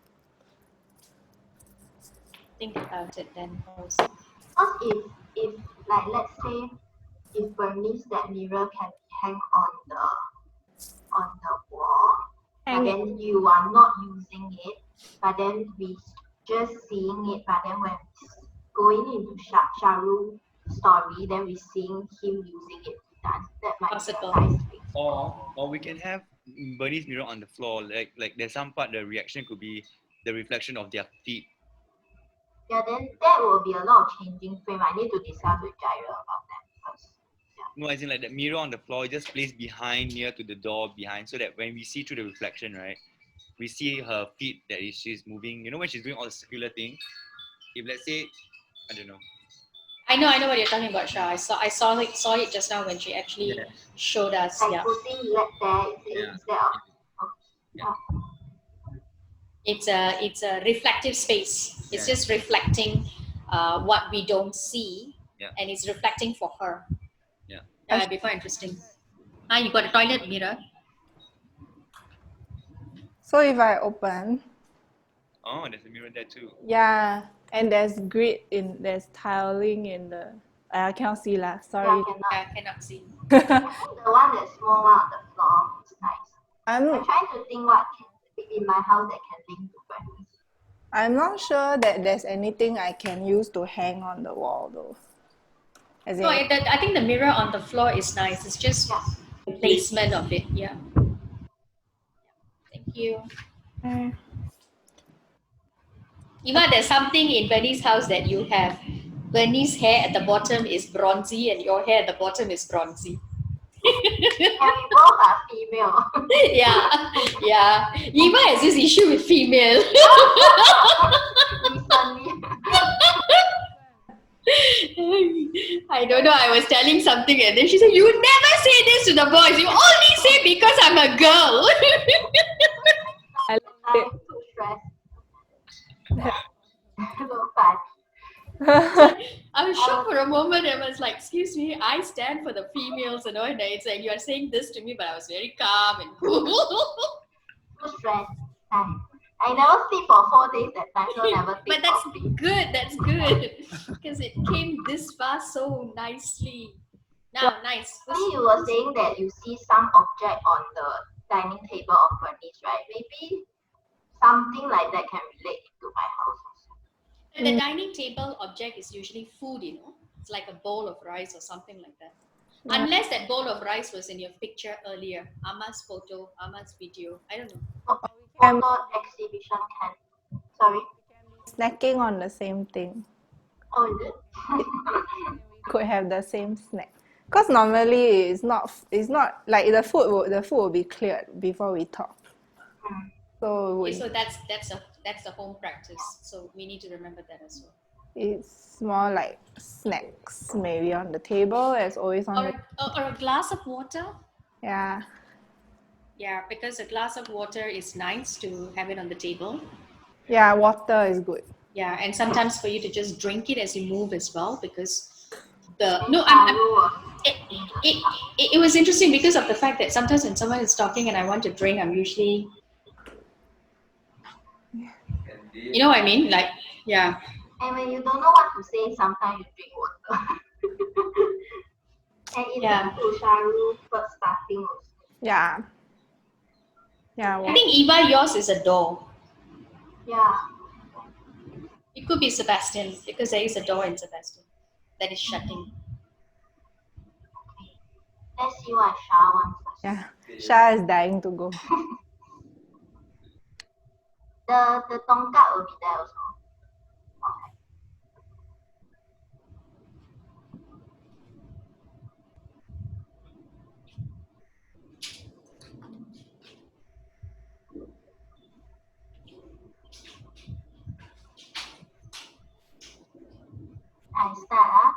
Think about it then also. because if like let's say if Bernice that mirror can be hang on the wall, but Hang it. then you are not using it, but then we just seeing it, but then when going into Sharu's story, then we seeing him using it to dance. That might Possible. be a nice thing. Or we can have Bernie's mirror on the floor. Like there's some part the reaction could be the reflection of their feet. Yeah, then that will be a lot of changing frame. I need to discuss with Jaira about that first. No, as in like the mirror on the floor, just placed behind, near to the door behind, so that when we see through the reflection, right, we see her feet that she's moving. When she's doing all the circular thing. If let's say, I don't know. I know what you're talking about, Shah. I saw it just now when she actually showed us. Like Yeah, putting leg there instead of it's a reflective space. It's Yeah. just reflecting what we don't see, Yeah. and it's reflecting for her. Yeah. It'd be quite interesting. You got a toilet mirror. So if I open, Oh, there's a mirror there too. yeah, and there's tiling in the. I cannot see lah. Yeah, Sorry. cannot. I cannot see. I think the one that's small one on the floor is nice. I'm I'm trying to think what can be in my house that can link to Bernice. I'm not sure that there's anything I can use to hang on the wall though. As No, in, I think the mirror on the floor is nice. It's just Yeah. the placement of it. Yeah. Thank you. Eva, there's something in Bernie's house that you have. Bernie's hair at the bottom is bronzy and your hair at the bottom is bronzy. And we both are female. Yeah, yeah. Eva has this issue with female. Recently. I don't know. I was telling something and then she said, "You never say this to the boys. You only say because I'm a girl." I I'm too stressed. So fun. I was shocked for a moment. I was like, "Excuse me, I stand for the females, and it's like you are saying this to me," but I was very calm and cool. Too stressed. I never sleep for 4 days that time, so never But think that's of sleep. good. That's good because it came this far so nicely. Now, nice. Maybe you were saying that you see some object on the dining table of Bernice, right? Maybe something like that can relate to my house also. And the dining table object is usually food, It's like a bowl of rice or something like that. Yeah. Unless that bowl of rice was in your picture earlier. Ama's photo, Ama's video. I don't know. Photo exhibition can. Sorry. snacking on the same thing. Oh, is it? Could have the same snack. Because normally it's not like the food will be cleared before we talk. So Okay, so that's the home practice. So we need to remember that as well. it's more like snacks maybe on the table as always on Or a glass of water. yeah. Yeah, because a glass of water is nice to have it on the table. Yeah, water is good. Yeah, and sometimes for you to just drink it as you move as well, because it was interesting because of the fact that sometimes when someone is talking and I want to drink, I'm usually, you know what I mean? Like, yeah. And when you don't know what to say, sometimes you drink water. And it Yeah. to Sharu first starting also. Yeah. Yeah. I think Eva, yours is a door. Yeah. It could be Sebastian because there is a door in Sebastian that is shutting. Let's see what Shah wants us. Yeah. Shah is dying to go. The tongkat will be there also. Okay. I start.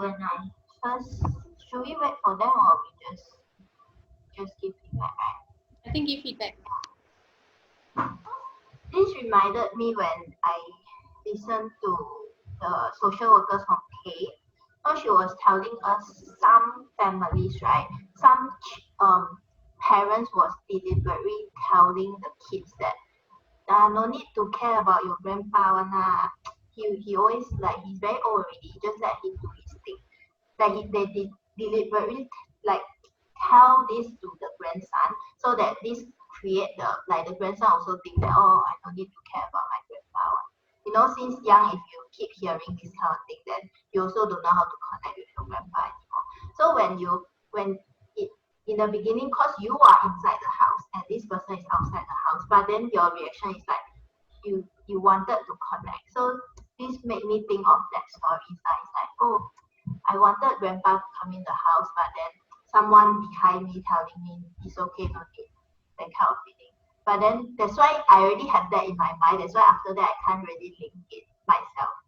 when I first, should we wait for them or we just give feedback, right? I think give feedback. This reminded me when I listened to the social workers from K. So she was telling us some families, right? Some parents was deliberately telling the kids that no need to care about your grandpa one lah. He always like he's very old already. Just let him do his thing. Like they deliberately like tell this to the grandson so that this create the grandson also think that I don't need to care about my grandpa. Since young if you keep hearing this kind of thing, then you also don't know how to connect with your grandpa anymore. So when it in the beginning, cause you are inside the house and this person is outside the house, but then your reaction is like you wanted to connect. So this made me think of that story. It's like, I wanted grandpa to come in the house, but then someone behind me telling me it's okay, no need, that kind of feeling. But then that's why I already have that in my mind. That's why after that I can't really link it myself.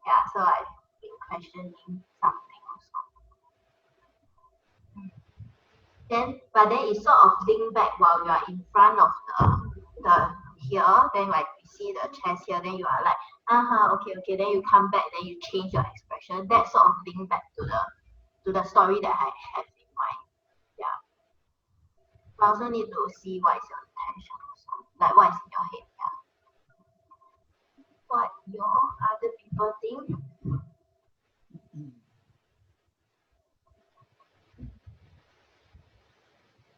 Yeah, so I've been questioning something also. But then it sort of link back while you are in front of the here. Then like you see the chest here, then you are like, okay. Then you come back, then you change your expression. That sort of link back to the story that I have in mind. Yeah. I also need to see what is your intention also, like what is in your head. Yeah. What your other people think?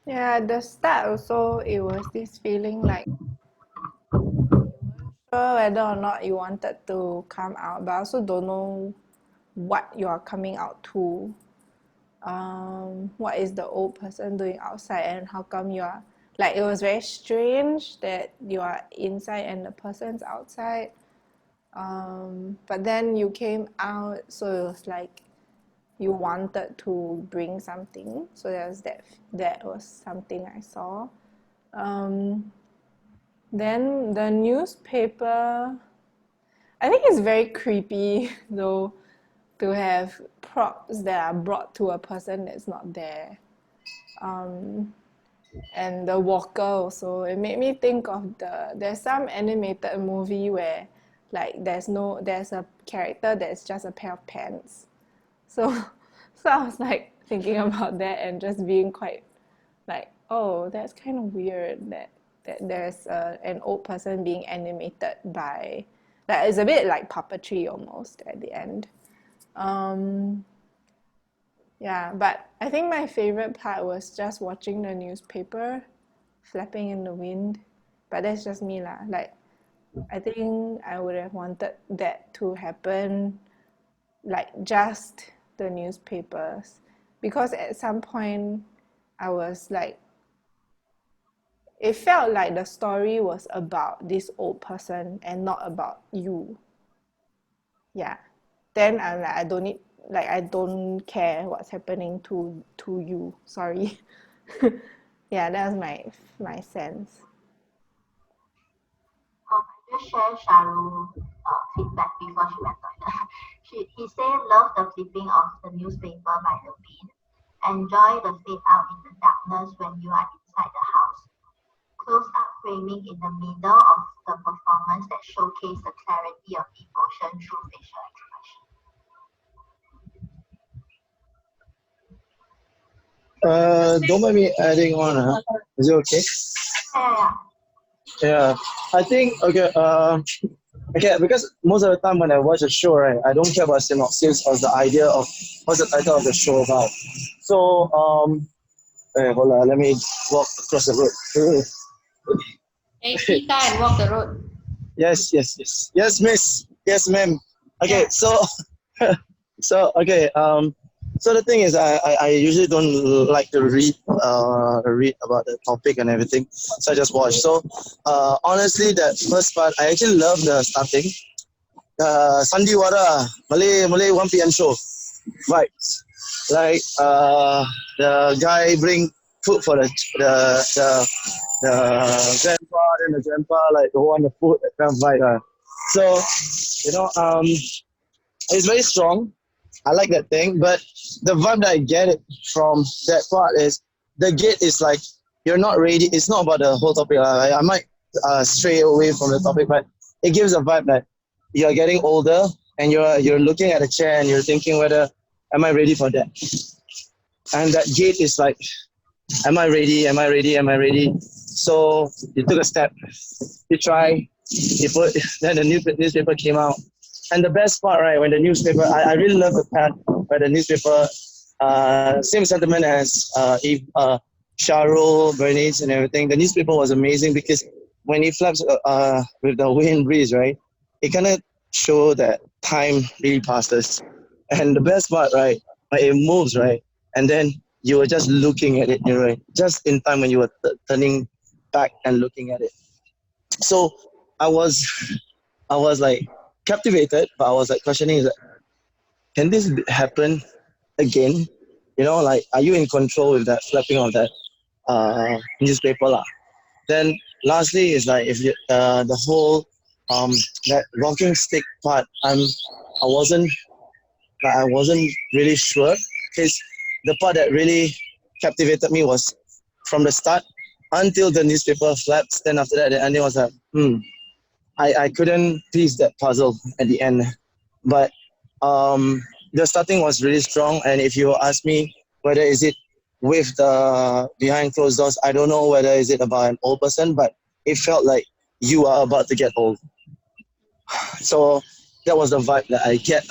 Yeah, at the start also it was this feeling like sure whether or not you wanted to come out, but I also don't know what you are coming out to. What is the old person doing outside, and how come you are like, it was very strange that you are inside and the person's outside. But then you came out, so it was like you wanted to bring something. So that was something I saw. Then the newspaper, I think it's very creepy though, to have props that are brought to a person that's not there. And the walker also, it made me think of there's some animated movie where like there's a character that's just a pair of pants. So so I was like thinking about that and just being quite like, oh, that's kind of weird that there's an old person being animated by, that is a bit like puppetry almost at the end. Yeah, but I think my favorite part was just watching the newspaper flapping in the wind. But that's just me lah. Like, I think I would have wanted that to happen, like just the newspapers, because at some point I was like, it felt like the story was about this old person and not about you. Yeah. Then I'm like, I don't care what's happening to you. Sorry. Yeah, that was my sense. I just share Sharu feedback before she went toilet. He said love the flipping of the newspaper by the wind. Enjoy the fade out in the darkness when you are inside the house. Close up framing in the middle of the performance that showcase the clarity of emotion through facial expression. Don't mind me adding on. Is it okay? Yeah. Yeah, I think okay, because most of the time when I watch a show, right, I don't care about synopsis or the idea of what's the title of the show about. So hold on, let me walk across the road. Hey, tea time, walk the road. Yes, miss. Yes, ma'am. Okay, Yeah. so the thing is, I usually don't like to read about the topic and everything, so I just watch. So honestly, that first part, I actually love the starting. Sandiwara Malay 1 p.m. show vibes. Like the guy bring food for the grandpa, then the grandpa like don't want the food, that kind of vibe. So it's very strong. I like that thing, but the vibe that I get it from that part is the gate is like you're not ready. It's not about the whole topic. I might stray away from the topic, but it gives a vibe that you're getting older and you're looking at a chair and you're thinking whether am I ready for that? And that gate is like, am I ready? Am I ready? Am I ready? So you took a step, you try, you put, then the newspaper came out. And the best part, right, when the newspaper, I really love the part where the newspaper, same sentiment as Eve, Charul, Bernice, and everything. The newspaper was amazing because when it flaps with the wind breeze, right, it kind of show that time really passes. And the best part, right, when it moves, right, and then you were just looking at it, you know, right, just in time when you were turning back and looking at it. So I was I was like captivated, but I was like questioning, is that, can this happen again? You know, like, are you in control with that flapping of that newspaper lah? Then lastly is like if you, the whole um that walking stick part, I wasn't I wasn't really sure because the part that really captivated me was from the start until the newspaper flaps. Then after that, the ending was like, I couldn't piece that puzzle at the end. But the starting was really strong. And if you ask me whether is it with the behind closed doors, I don't know whether is it about an old person, but it felt like you are about to get old. So that was the vibe that I get.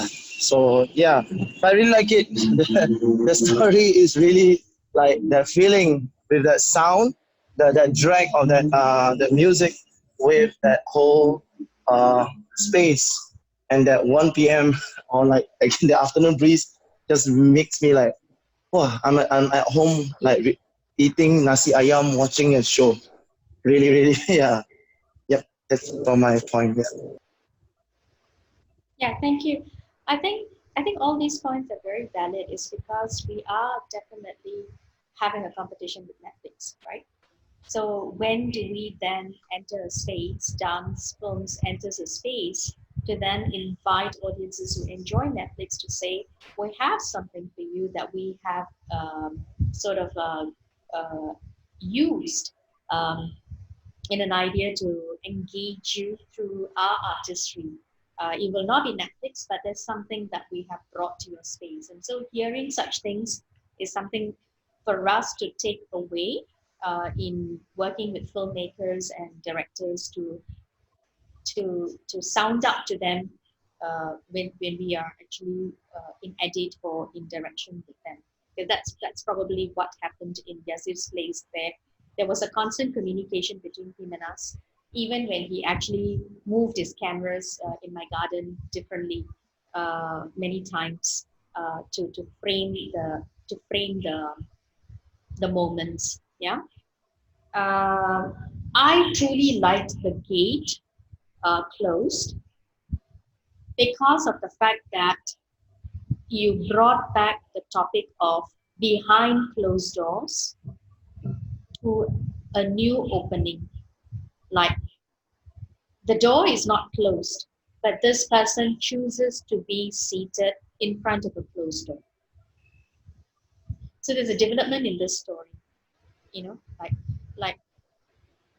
So yeah, I really like it. The story is really like that feeling with that sound, that drag of that the music with that whole space and that 1 p.m. or like again the afternoon breeze just makes me like, wow, I'm at home like eating nasi ayam, watching a show. Really, really, yeah, yep. That's for my point. Yeah. Yeah, thank you. I think I think all these points are very valid is because we are definitely having a competition with Netflix, right? So when do we then enter a space, dance films enters a space to then invite audiences who enjoy Netflix to say, we have something for you that we have sort of used um, in an idea to engage you through our artistry. It will not be Netflix, but there's something that we have brought to your space. And so hearing such things is something for us to take away in working with filmmakers and directors to sound up to them when we are actually in edit or in direction with them. Okay, that's probably what happened in Yazid's place, where there was a constant communication between him and us, even when he actually moved his cameras in my garden differently many times to frame the moments. Yeah, uh, I truly liked the gate closed because of the fact that you brought back the topic of behind closed doors to a new opening. Like the door is not closed, but this person chooses to be seated in front of a closed door. So there's a development in this story, you know, like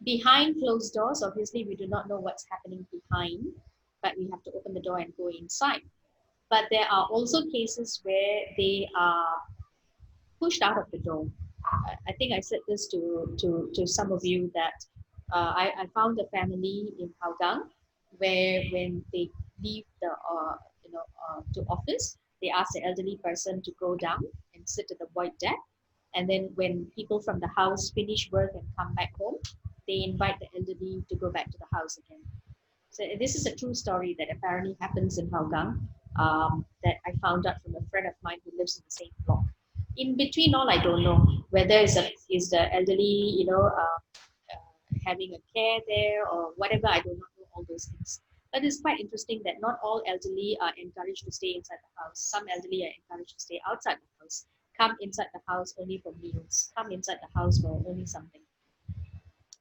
behind closed doors, obviously we do not know what's happening behind, but we have to open the door and go inside. But there are also cases where they are pushed out of the door. I think I said this to some of you that I found a family in Hougang where when they leave the to office, they ask the elderly person to go down and sit at the void deck, and then when people from the house finish work and come back home, they invite the elderly to go back to the house again. So this is a true story that apparently happens in Hougang that I found out from a friend of mine who lives in the same block. In between all, I don't know whether is the elderly, having a care there or whatever. I do not know all those things. But it's quite interesting that not all elderly are encouraged to stay inside the house. Some elderly are encouraged to stay outside the house. Come inside the house only for meals. Come inside the house for only something.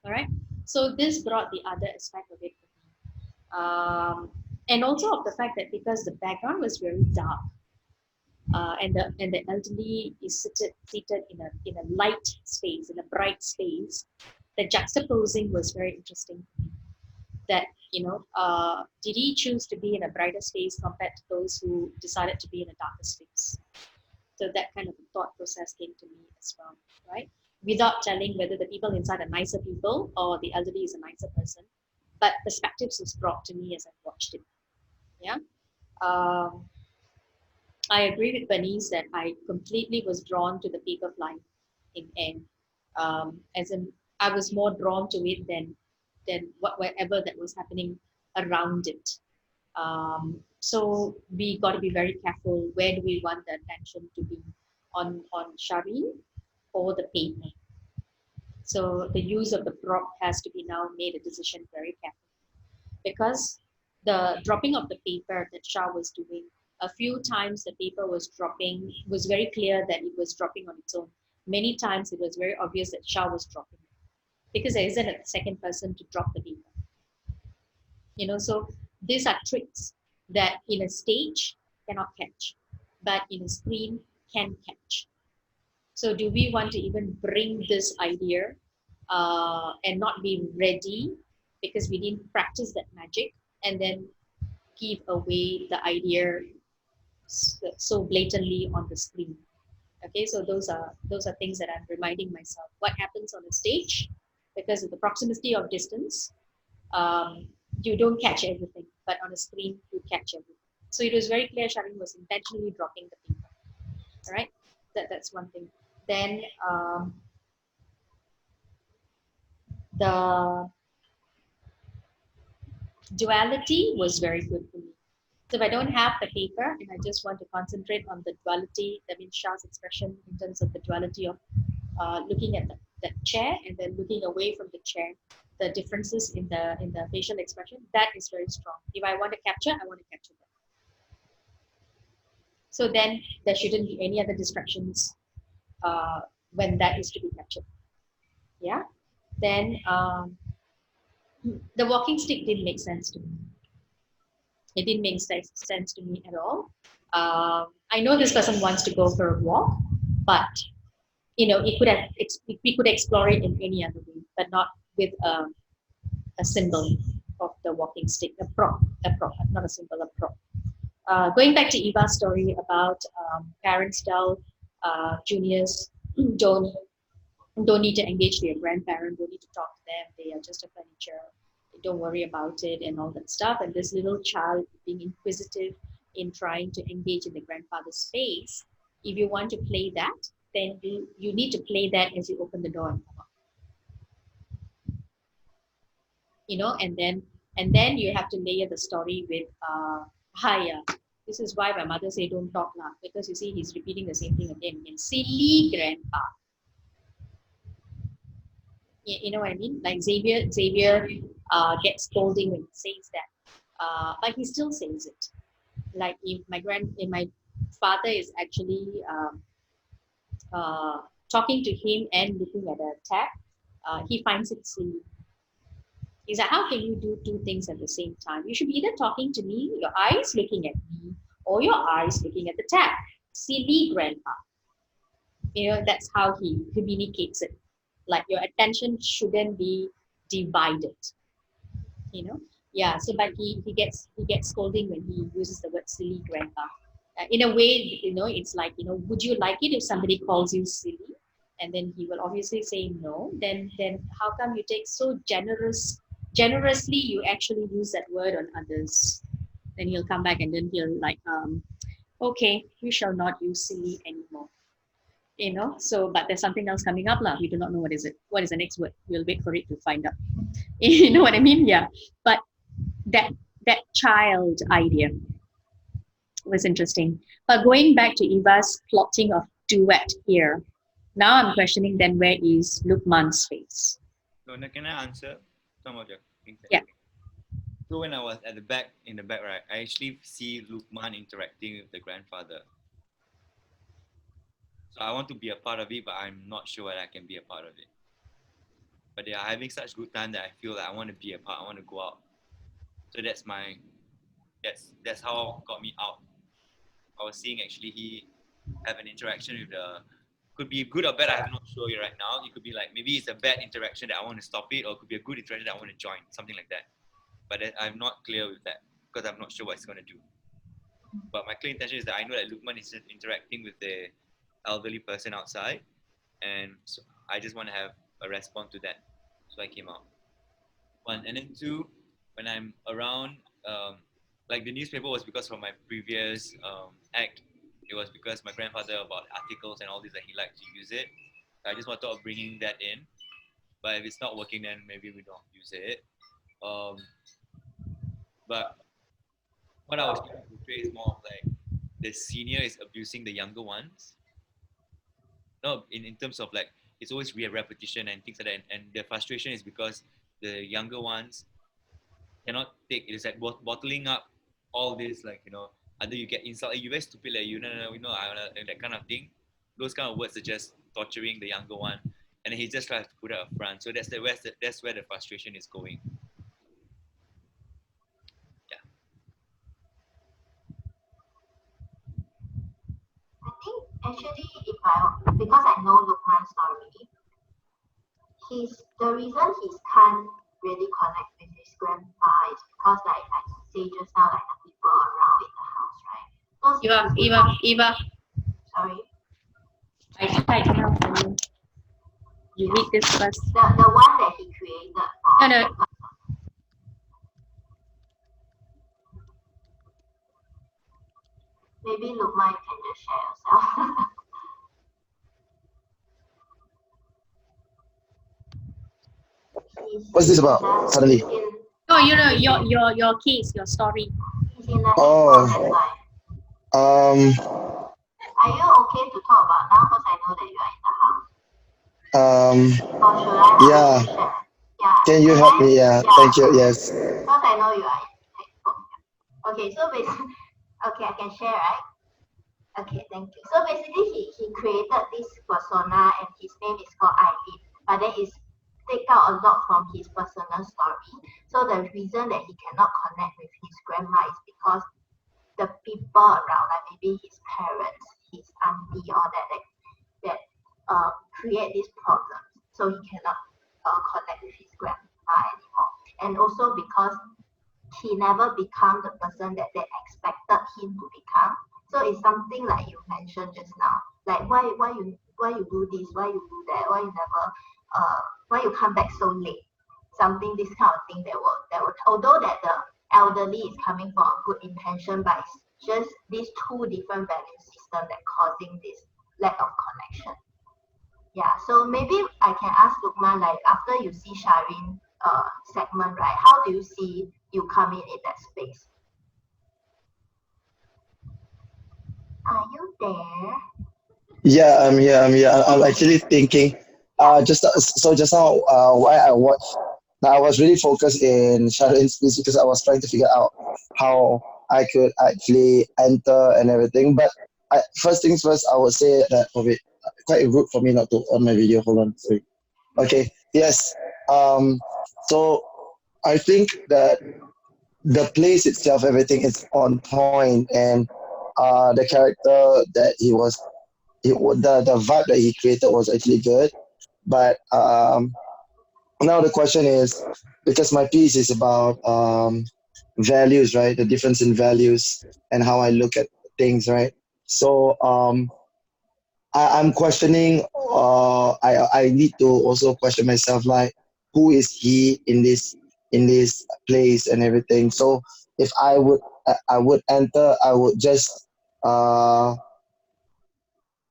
All right. So this brought the other aspect of it for me, and also of the fact that because the background was very dark, and the elderly is seated in a light space, in a bright space. The juxtaposing was very interesting. That did he choose to be in a brighter space compared to those who decided to be in a darker space? So that kind of a thought process came to me as well, right? Without telling whether the people inside are nicer people or the elderly is a nicer person, but perspectives was brought to me as I watched it. Yeah. Um, I agree with Bernice that I completely was drawn to the paper fly in end. As in, I was more drawn to it than whatever that was happening around it. So we got to be very careful. Where do we want the attention to be, on Shari or the paper? So the use of the prop has to be now made a decision very carefully, because the dropping of the paper that Shah was doing, a few times the paper was dropping, was very clear that it was dropping on its own. Many times it was very obvious that Shah was dropping it, because there isn't a second person to drop the paper. So these are tricks that in a stage cannot catch, but in a screen can catch. So do we want to even bring this idea and not be ready because we didn't practice that magic, and then give away the idea so blatantly on the screen? Okay, so those are things that I'm reminding myself. What happens on the stage, because of the proximity of distance, um, you don't catch everything, but on a screen you catch everything. So it was very clear Sharon was intentionally dropping the paper. All right, that's one thing. Then the duality was very good for me. So if I don't have the paper and I just want to concentrate on the duality, that means Shah's expression in terms of the duality of looking at the chair and then looking away from the chair, the differences in the facial expression, that is very strong. If I want to capture, I want to capture that. So then there shouldn't be any other distractions when that is to be captured. Yeah. Then the walking stick didn't make sense to me. It didn't make sense to me at all. I know this person wants to go for a walk, but we could explore it in any other way, but not with a symbol of the walking stick, a prop, not a symbol, a prop. Going back to Eva's story about parents tell juniors don't don't need to engage their grandparent, don't need to talk to them, they are just a furniture, don't worry about it and all that stuff. And this little child being inquisitive in trying to engage in the grandfather's space, if you want to play that, then you need to play that as you open the door and come up. And then you have to layer the story with hiya. This is why my mother say don't talk lah, because you see he's repeating the same thing again. And silly grandpa. You know what I mean? Like Xavier gets scolding when he says that, but he still says it. Like if my father is actually talking to him and looking at a tab, he finds it silly. He's like, how can you do two things at the same time? You should be either talking to me, your eyes looking at me, or your eyes looking at the tab. Silly grandpa. That's how he communicates it. Like your attention shouldn't be divided. Yeah. So, but he gets scolding when he uses the word silly grandpa. In a way, it's like, would you like it if somebody calls you silly? And then he will obviously say no. Then how come you take so generously you actually use that word on others? Then he'll come back and then he'll like, okay, we shall not use silly anymore. So but there's something else coming up lah. We do not know what is the next word. We'll wait for it to find out. You know what I mean? Yeah. But that child idea was interesting. But going back to Eva's plotting of duet here, now I'm questioning then where is Lukman's face? So now can I answer some of your things? Yeah. So when I was at in the back, right, I actually see Lukman interacting with the grandfather. So I want to be a part of it, but I'm not sure that I can be a part of it. But they are having such good time that I feel like I want to be a part. I want to go out. So that's how got me out. I was seeing actually have an interaction with the, could be good or bad, I have not sure you right now. It could be like maybe it's a bad interaction that I want to stop it, or it could be a good interaction that I want to join, something like that. But I'm not clear with that because I'm not sure what it's going to do. But my clear intention is that I know that Lukman is interacting with the elderly person outside, and so I just want to have a response to that. So I came out. One, and then two, when I'm around, like the newspaper was because from my previous act, it was because my grandfather about articles and all this that he liked to use it. I just wanted of bringing that in, but if it's not working, then maybe we don't use it. Um, but what I was trying to portray is more of like the senior is abusing the younger ones. No, in terms of like it's always repetition and things like that, and the frustration is because the younger ones cannot take it. It's like bottling up all this, like either you get insulted, you very stupid, like that kind of thing. Those kind of words are just torturing the younger one, and he just tries to put it up front. So that's where the frustration is going. Yeah. I think actually, because I know Lukman's story, the reason he can't really connect with his grandpa is because, like I say just now, like the people around in the house, right? Eva, Sorry. I tried now for you. You read this first. The one that he created. No. Maybe Lukman, you can just share yourself. What's this about? Suddenly. No, your case, your story. He's in the Oh. Are you okay to talk about now? Because I know that you are in the house. Or should I yeah. Yeah. Can you help me? Yeah. Thank you. Yes. Because I know you are in. Okay, so basically, okay, I can share, right? Okay, thank you. So basically, he created this persona, and his name is called Eileen. But then it's take out a lot from his personal story. So the reason that he cannot connect with his grandma is because the people around, like maybe his parents, his auntie, all that create these problems. So he cannot connect with his grandma anymore. And also because he never become the person that they expected him to become. So it's something like you mentioned just now, like why you do this, why you do that, why you never why you come back so late, something this kind of thing that will although that the elderly is coming from a good intention, but it's just these two different value systems that causing this lack of connection. Yeah, so maybe I can ask Lukman, like after you see Sharin segment, right? How do you see you come in that space? Are you there? Yeah, I'm here. I'm actually thinking. Just now, why I watched. Now I was really focused in Sharon's speech because I was trying to figure out how I could actually enter and everything. But first things first, I would say that quite rude for me not to on my video. Hold on, sorry. Okay. Yes. So I think that the place itself, everything is on point, and the character that the vibe that he created was actually good. But now the question is, because my piece is about values, right? The difference in values and how I look at things, right? So I'm questioning. I need to also question myself, like, who is he in this place and everything. So if I would enter, uh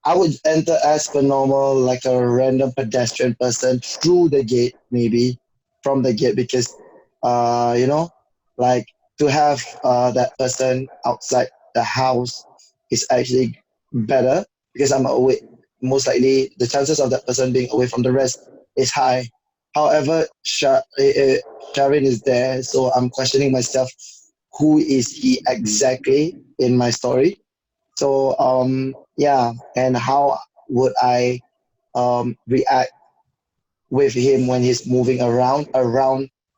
I would enter as per normal, like a random pedestrian person through the gate, maybe from the gate, because you know, like to have that person outside the house is actually better because I'm away. Most likely, the chances of that person being away from the rest is high. However, Sharon is there, so I'm questioning myself. Who is he exactly in my story? So yeah, and how would I react with him when he's moving around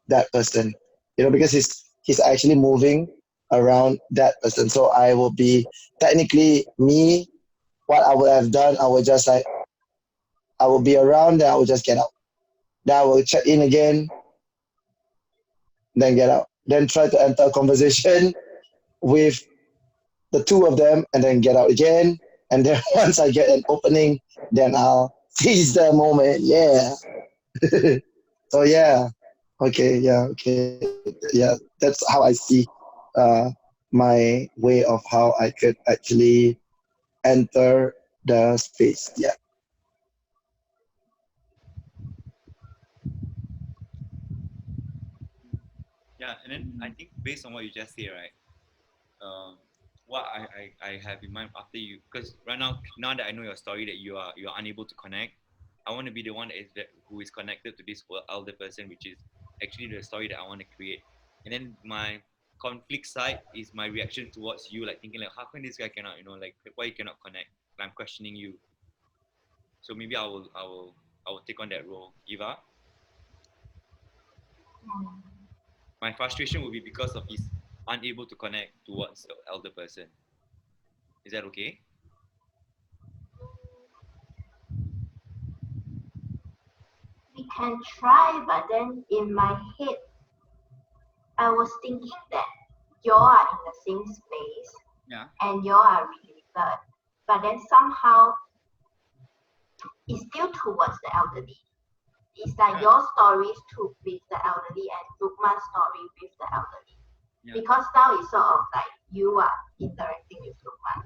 that person? Because he's actually moving around that person. So I will be technically me what I would have done, I would just like, I will be around, then I will just get out. Then I will check in again, then get out. Then try to enter a conversation with the two of them, and then get out again. And then once I get an opening, then I'll seize the moment. Yeah. So yeah. Okay. Yeah. Okay. Yeah. That's how I see uh, my way of how I could actually enter the space. Yeah. Yeah, and then I think based on what you just said, right? What I have in mind after you, because right now that I know your story that you're unable to connect, I want to be the one who is connected to this elder person, which is actually the story that I want to create. And then my conflict side is my reaction towards you, like thinking like, how come this guy cannot, like why you cannot connect? I'm questioning you. So maybe I will take on that role, Eva. My frustration will be because of his unable to connect towards the elder person. Is that okay? We can try, but then in my head, I was thinking that you all are in the same space Yeah. and you all are related, but then somehow it's still towards the elderly. It's like your stories to with the elderly and Lukman's story with the elderly. Yeah. Because now it's sort of like you are interacting with Lukman.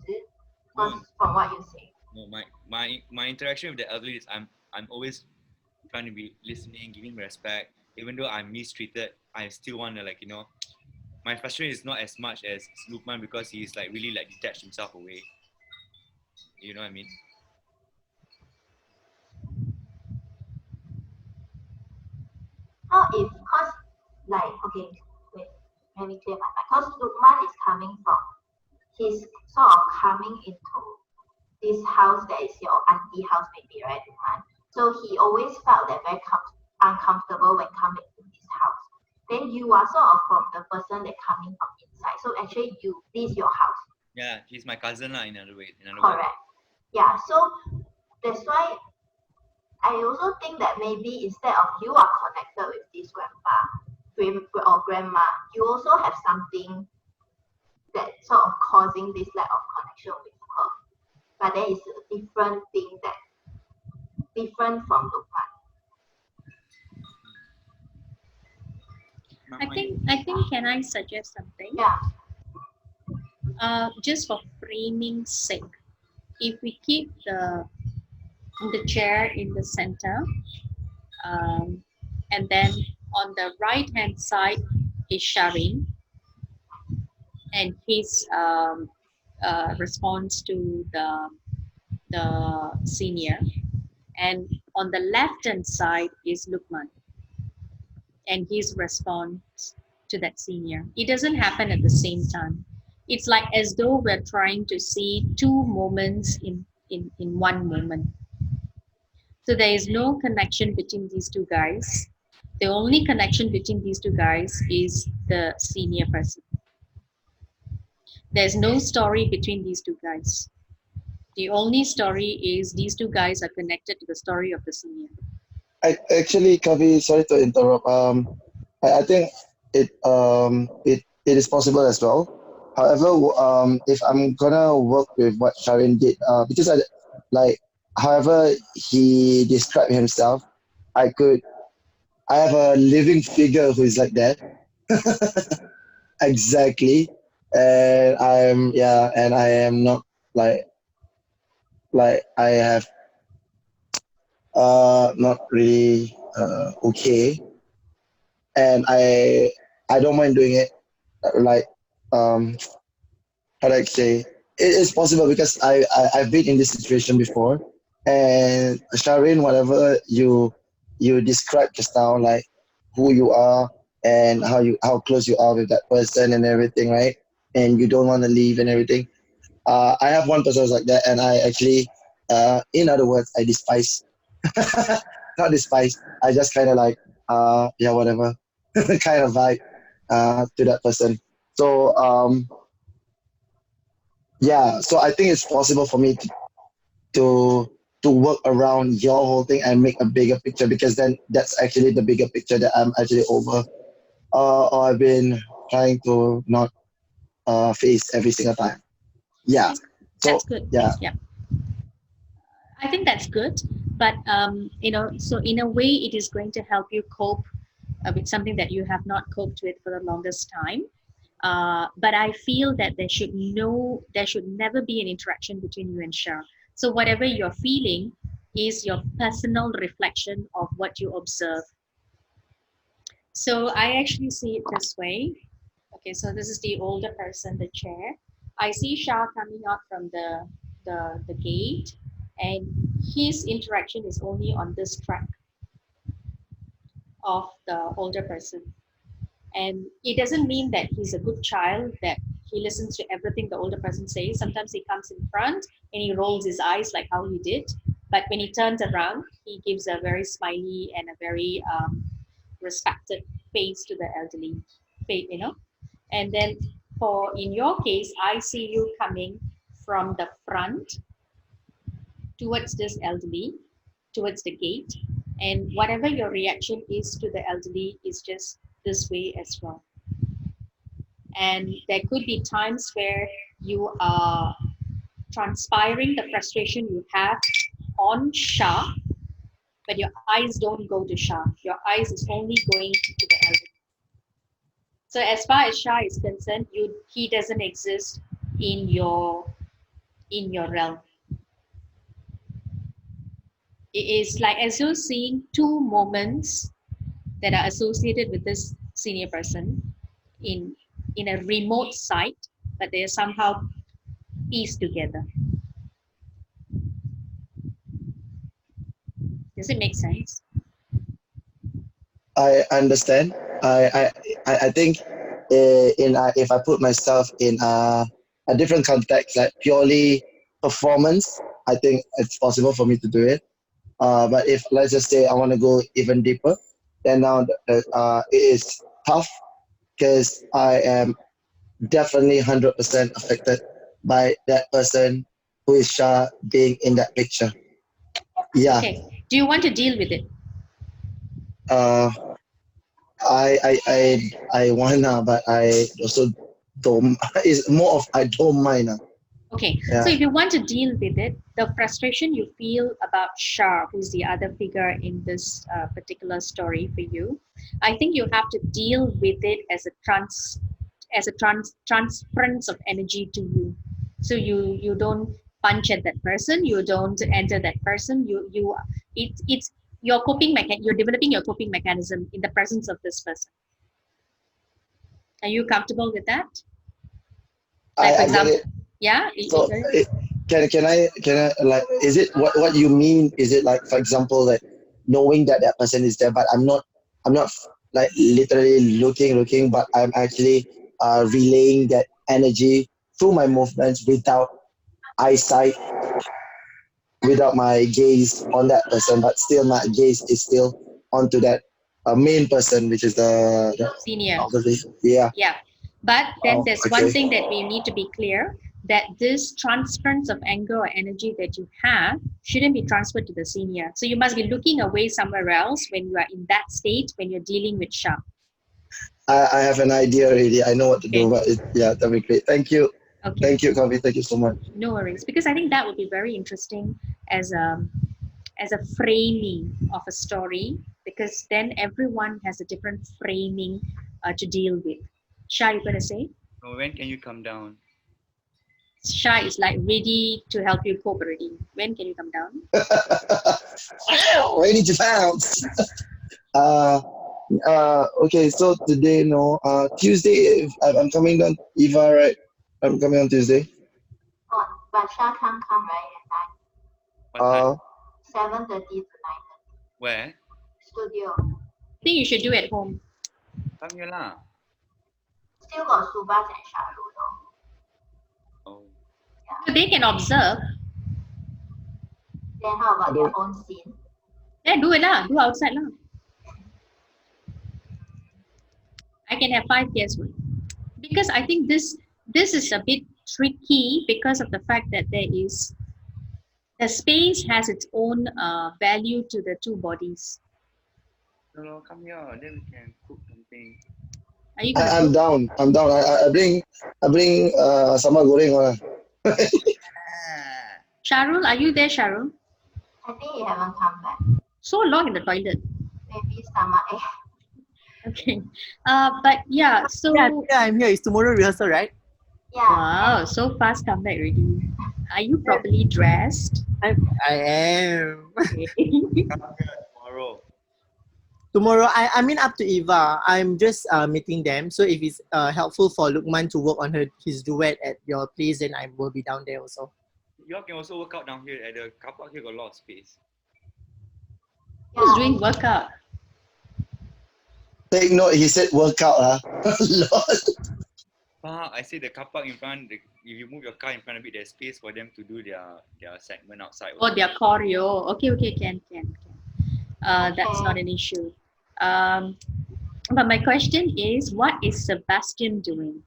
Is it? Because from what you say. No, my interaction with the elderly is I'm always trying to be listening, giving respect. Even though I'm mistreated, I still want to my frustration is not as much as Lukman because he's like really like detached himself away. You know what I mean? How if because like okay, wait, let me clear my mind. Because Lukman is coming from he's sort of coming into this house that is your auntie house maybe, right, Lukman? So he always felt that very uncomfortable when coming to this house. Then you are sort of from the person that coming from inside. So actually this your house. Yeah, he's my cousin lah. In other way, Correct. Yeah. So that's why I also think that maybe instead of you are connected with this grandpa or grandma, you also have something that sort of causing this lack of connection with her. But there is a different thing that different from Lukman. I think can I suggest something? Yeah. Just for framing's sake, if we keep the chair in the center, and then on the right hand side is Sharin and his response to the senior, and on the left hand side is Lukman and his response to that senior. It doesn't happen at the same time. It's like as though we're trying to see two moments in one moment. So there is no connection between these two guys. The only connection between these two guys is the senior person. There's no story between these two guys. The only story is these two guys are connected to the story of the senior. I actually, Kavi, sorry to interrupt. I think it is possible as well. However, if I'm gonna work with what Sharin did, because like, however he described himself, I could, I have a living figure who is like that. Exactly. And and I am not like, I have not really okay, and I don't mind doing it. Like, um how do I say, it is possible because I've been in this situation before. And Sharin, whatever you described just now, like who you are and how close you are with that person and everything, right? And you don't want to leave and everything. I have one person who's like that, and I actually, in other words, I despise. Not despise. I just kind of like, yeah, whatever, kind of vibe to that person. So yeah, so I think it's possible for me to to work around your whole thing and make a bigger picture, because then that's actually the bigger picture that I'm actually over, or I've been trying to not face every single time. Yeah. Okay, So that's good. yeah, Yeah, I think that's good. But so in a way, it is going to help you cope with something that you have not coped with for the longest time. But I feel that there should never be an interaction between you and Shar. So whatever you're feeling is your personal reflection of what you observe. So I actually see it this way. Okay, so this is the older person, the chair. I see Shah coming out from the gate, and his interaction is only on this track of the older person. And it doesn't mean that he's a good child, that he listens to everything the older person says. Sometimes he comes in front and he rolls his eyes like how he did. But when he turns around, he gives a very smiley and a very respected face to the elderly, And then for in your case, I see you coming from the front towards this elderly, towards the gate. And whatever your reaction is to the elderly is just this way as well. And there could be times where you are transpiring the frustration you have on Shah, but your eyes don't go to Shah. Your eyes is only going to the elderly. So as far as Shah is concerned, he doesn't exist in your realm. It is like as you're seeing two moments that are associated with this senior person in in a remote site, but they are somehow pieced together. Does it make sense? I understand. I think if I put myself in a different context, like purely performance, I think it's possible for me to do it. But if let's just say I want to go even deeper, then now it is tough, because I am definitely 100% affected by that person who is Shah being in that picture. Yeah. Okay. Do you want to deal with it? Uh, I wanna, but I also don't. It's more of I don't mind. Okay. So Yeah. if you want to deal with it, the frustration you feel about Shah, who's the other figure in this particular story for you, I think you have to deal with it as a transference of energy to you. So you don't punch at that person, you don't enter that person. It's your you're developing your coping mechanism in the presence of this person. Are you comfortable with that? Like for I get example, it. yeah. So can I like, is it what you mean? Is it like, for example, like knowing that that person is there, but I'm not like literally looking, but I'm actually relaying that energy through my movements without eyesight, without my gaze on that person, but still my gaze is still onto that main person, which is the Senior. elderly. Yeah. Yeah. But then Oh, there's one okay. thing that we need to be clear, that this transference of anger or energy that you have shouldn't be transferred to the senior. So you must be looking away somewhere else when you are in that state, when you're dealing with Shah. I have an idea already. I know what to do, Okay. but yeah, that'd be great. Thank you. Okay. Thank you, Kavi. Thank you so much. No worries. Because I think that would be very interesting as a framing of a story, because then everyone has a different framing to deal with. Shah, you gonna say? So when can you come down? Shah is like ready to help you cope already. When can you come down? Ready to pounce. Okay, so today, no, Tuesday, if I'm coming down, Eva, right? I'm coming on Tuesday. But Shah can't come right at What time? 7:30 to 9:30. Where? Studio. I think you should do at home. Come here lah. Still got Subas and Shahrul though. Oh. So they can observe. Then how about their own scene? Yeah, do it lah. Do outside lah. I can have 5 guests. Because I think this is a bit tricky because of the fact that the space has its own value to the two bodies. No, come here, then we can cook something. Are you gonna I'm cook? down. I'm down. I bring sambal goreng lah. Sharul, are you there, Sharul? I think he haven't come back. So long in the toilet. Maybe stomach ache. Okay. But yeah, so Yeah, I'm here. It's tomorrow rehearsal, right? Yeah. wow, so fast come back already. Are you properly dressed? I am. Okay. Come here tomorrow. Tomorrow, I mean up to Eva. I'm just meeting them. So if it's helpful for Lukman to work on his duet at your place, then I will be down there also. You all can also work out down here at the car park. Here got a lot of space. Who's doing workout? Take note, he said workout lah. Lord. I say the car park in front. If you move your car in front of it, there's space for them to do their segment outside. Oh, their choreo. Okay, can. That's not an issue. But my question is, what is Sebastian doing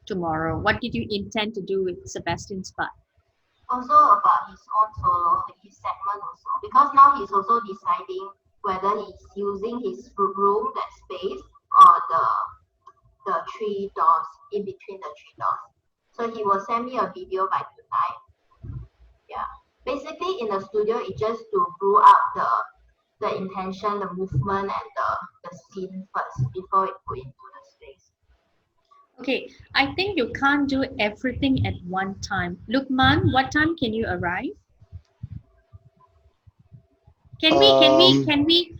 tomorrow? What did you intend to do with Sebastian's part? Also about his own solo, his segment also. Because now he's also deciding whether he's using his room, that space, or the three doors, in between the three doors. So he will send me a video by tonight. Yeah. Basically in the studio, it's just to brew out the intention, the movement, and the scene first before it put into the space. Okay, I think you can't do everything at one time. Lukman, what time can you arrive? Can we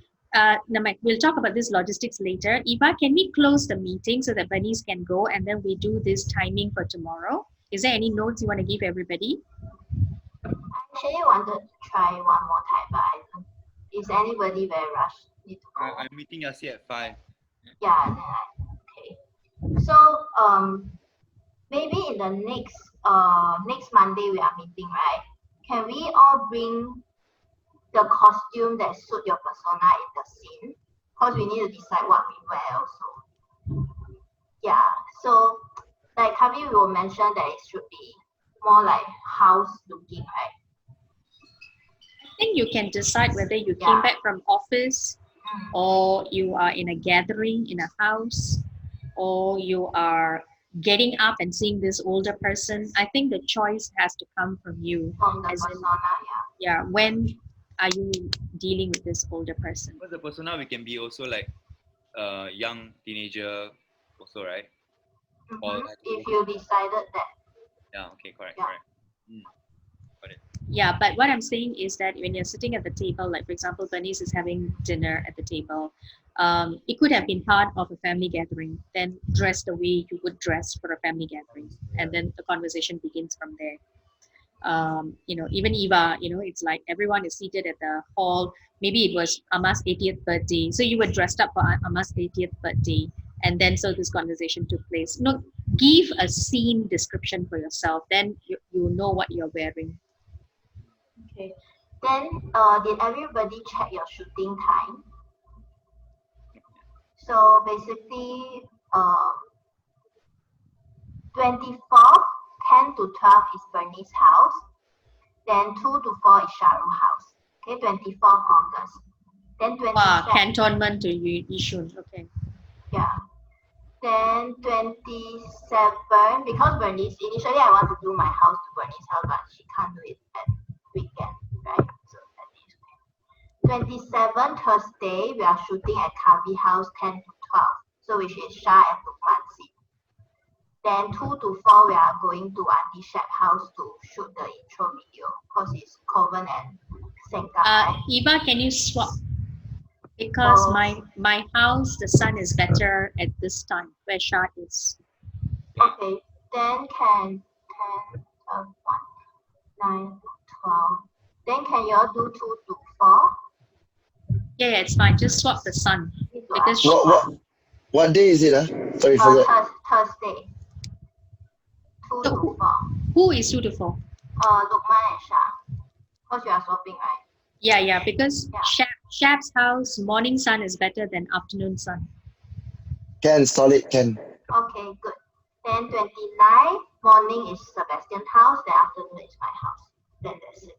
we'll talk about this logistics later. Eva, can we close the meeting so that Bernice can go and then we do this timing for tomorrow? Is there any notes you want to give everybody? I actually wanted to try one more time, but I don't. Is anybody very rushed? Need to go? I'm meeting Yasi at 5. Yeah, then okay. So maybe in the next Monday we are meeting, right? Can we all bring the costume that suit your persona in the scene? Because we need to decide what we wear also. Yeah. So like Kavi will mention that it should be more like house looking, right? I think you can decide whether you came back from office or you are in a gathering in a house or you are getting up and seeing this older person. I think the choice has to come from you. From the As in, persona, yeah. when are you dealing with this older person? Because the persona we can be also like young teenager also, right? Or If you decided that. yeah, okay, correct. Got it. Yeah, but what I'm saying is that when you're sitting at the table, like for example, Bernice is having dinner at the table, it could have been part of a family gathering, then dress the way you would dress for a family gathering. And then the conversation begins from there. Even Eva, it's like everyone is seated at the hall. Maybe it was Ama's 80th birthday. So you were dressed up for Ama's 80th birthday. And then so this conversation took place. Give a scene description for yourself. Then you know what you're wearing. Okay. Then did everybody check your shooting time? So basically 24th, 10 to 12 is Bernice's house. Then 2 to 4 is Sharu's house. Okay, 24th August. Then 27th. Cantonment to Yishun. Okay. Yeah. Then 27, because Bernice, initially I want to do my house to Bernice's house, but she can't do it at weekend, right? So that is okay. 27, Thursday, we are shooting at Kavi house 10 to 12. So which is Shah and Lukman seat. Then 2 to 4, we are going to Auntie Shep house to shoot the intro video because it's Coven and Senka. Eva, can you swap? Because my house, the sun is better at this time where Shah is. Okay, then can 10, 12, 1, 9, 12. Then can you all do 2 to 4? Yeah, it's fine. Just swap the sun. Because What day is it? Sorry, forgot. Thursday. 2 to 4. Who is 2 to 4? Lukman and Shah. Because you are swapping, right? Yeah, because Shap's house, morning sun is better than afternoon sun. Can, solid, can. Okay, good. Then 29 morning is Sebastian's house. Then afternoon is my house. Then that's it.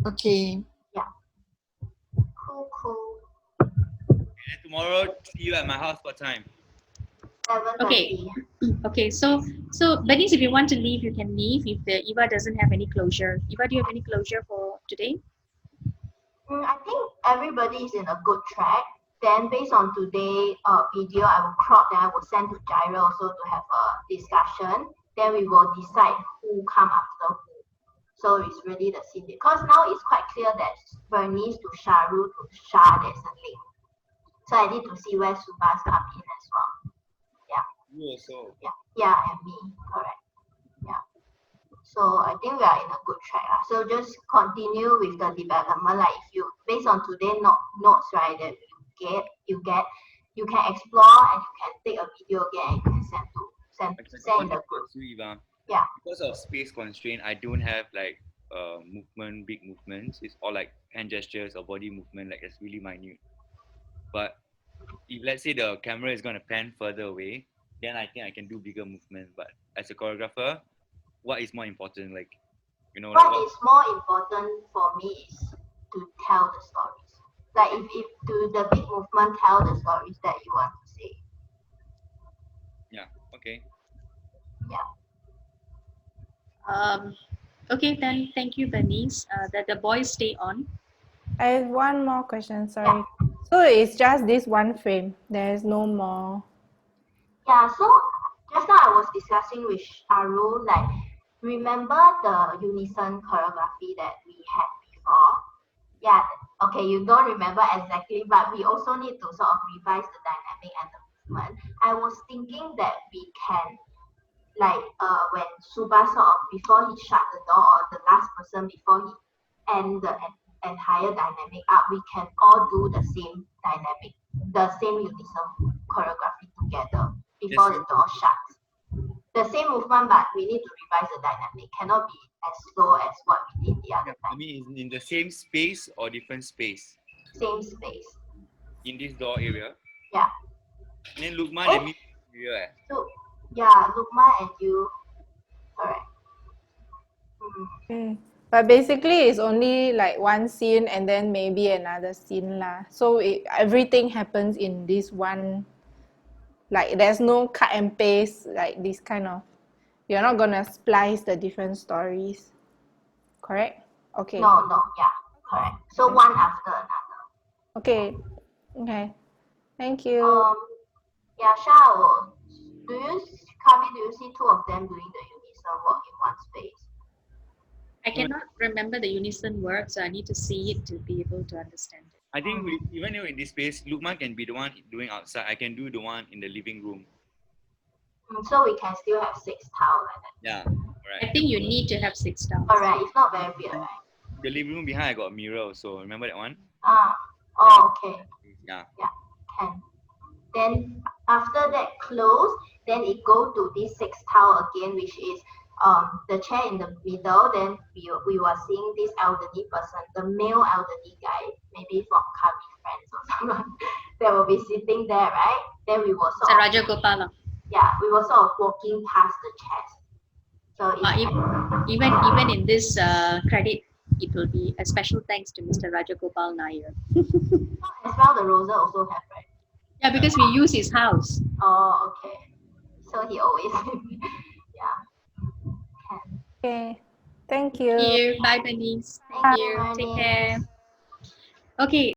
Okay. Yeah. Cool. And tomorrow, see you at my house. What time? 7:30. Okay, so Bernice, if you want to leave, you can leave. If the Eva doesn't have any closure, Eva, do you have any closure for today? I think everybody is in a good track. Then based on today video, I will crop. Then I will send to Gyra also to have a discussion. Then we will decide who come after who. So it's really the scene because now it's quite clear that Bernice to Sharu to Shah there's a link. So I need to see where Subhas come in as well. You also. Yeah, and me, correct. Yeah. So I think we are in a good track. So just continue with the development. Like if you based on today notes, right, that you can explore and you can take a video again and you can send in the group. Eva. Yeah. Because of space constraint, I don't have like big movements. It's all like hand gestures or body movement, like it's really minute. But if let's say the camera is gonna pan further away, then I think I can do bigger movements. But as a choreographer, what is more important? Like, you know, What is more important for me is to tell the stories. Like if to the big movement tell the stories that you want to say. Yeah. Okay. Okay, then thank you, Bernice. That the boys stay on. I have one more question, sorry. So it's just this one frame. There's no more. Yeah, so just now I was discussing with Aru, like, remember the unison choreography that we had before? Yeah, okay, you don't remember exactly, but we also need to sort of revise the dynamic and the movement. I was thinking that we can, like, when Suba sort of, before he shut the door, or the last person before he end the entire dynamic up, we can all do the same dynamic, the same unison choreography together before the door shuts. The same movement, but we need to revise the dynamic. Cannot be as slow as what we did the other I time. mean, in the same space or different space Same space. in this door area. Yeah. And then Lukman and me area. So yeah, Lukman and you. Correct. Okay. But basically, it's only like one scene and then maybe another scene lah. So everything happens in this one. Like there's no cut and paste like this kind of. You're not gonna splice the different stories, correct? Okay. No, yeah, correct. So one after another. Okay. Okay. Thank you. Yeah, Shao, Kavi, do you see two of them doing the unison work in one space? I cannot remember the unison word, so I need to see it to be able to understand it. I think even though in this space, Lukman can be the one doing outside. I can do the one in the living room. So we can still have 6 towels like that. Yeah, right. I think you need to have 6 towels. Alright, it's not very weird, right? The living room behind, I got a mirror also. Remember that one? Okay. Yeah. Can. Then after that close, then it go to this 6 towel again, which is the chair in the middle. Then we were seeing this elderly person, the male elderly guy, maybe from Kavi friends or someone that will be sitting there, right? Then we were sort of Raja Gopala. Yeah, we were sort of walking past the chairs. So even in this credit, it will be a special thanks to Mr. Rajagopal Nair. As well, the Rosa also have, right? Yeah, because we use his house. Oh, okay. So he always, yeah. Okay. Thank you. Thank you. Bye, Bernice. Thank you. Take care. Okay.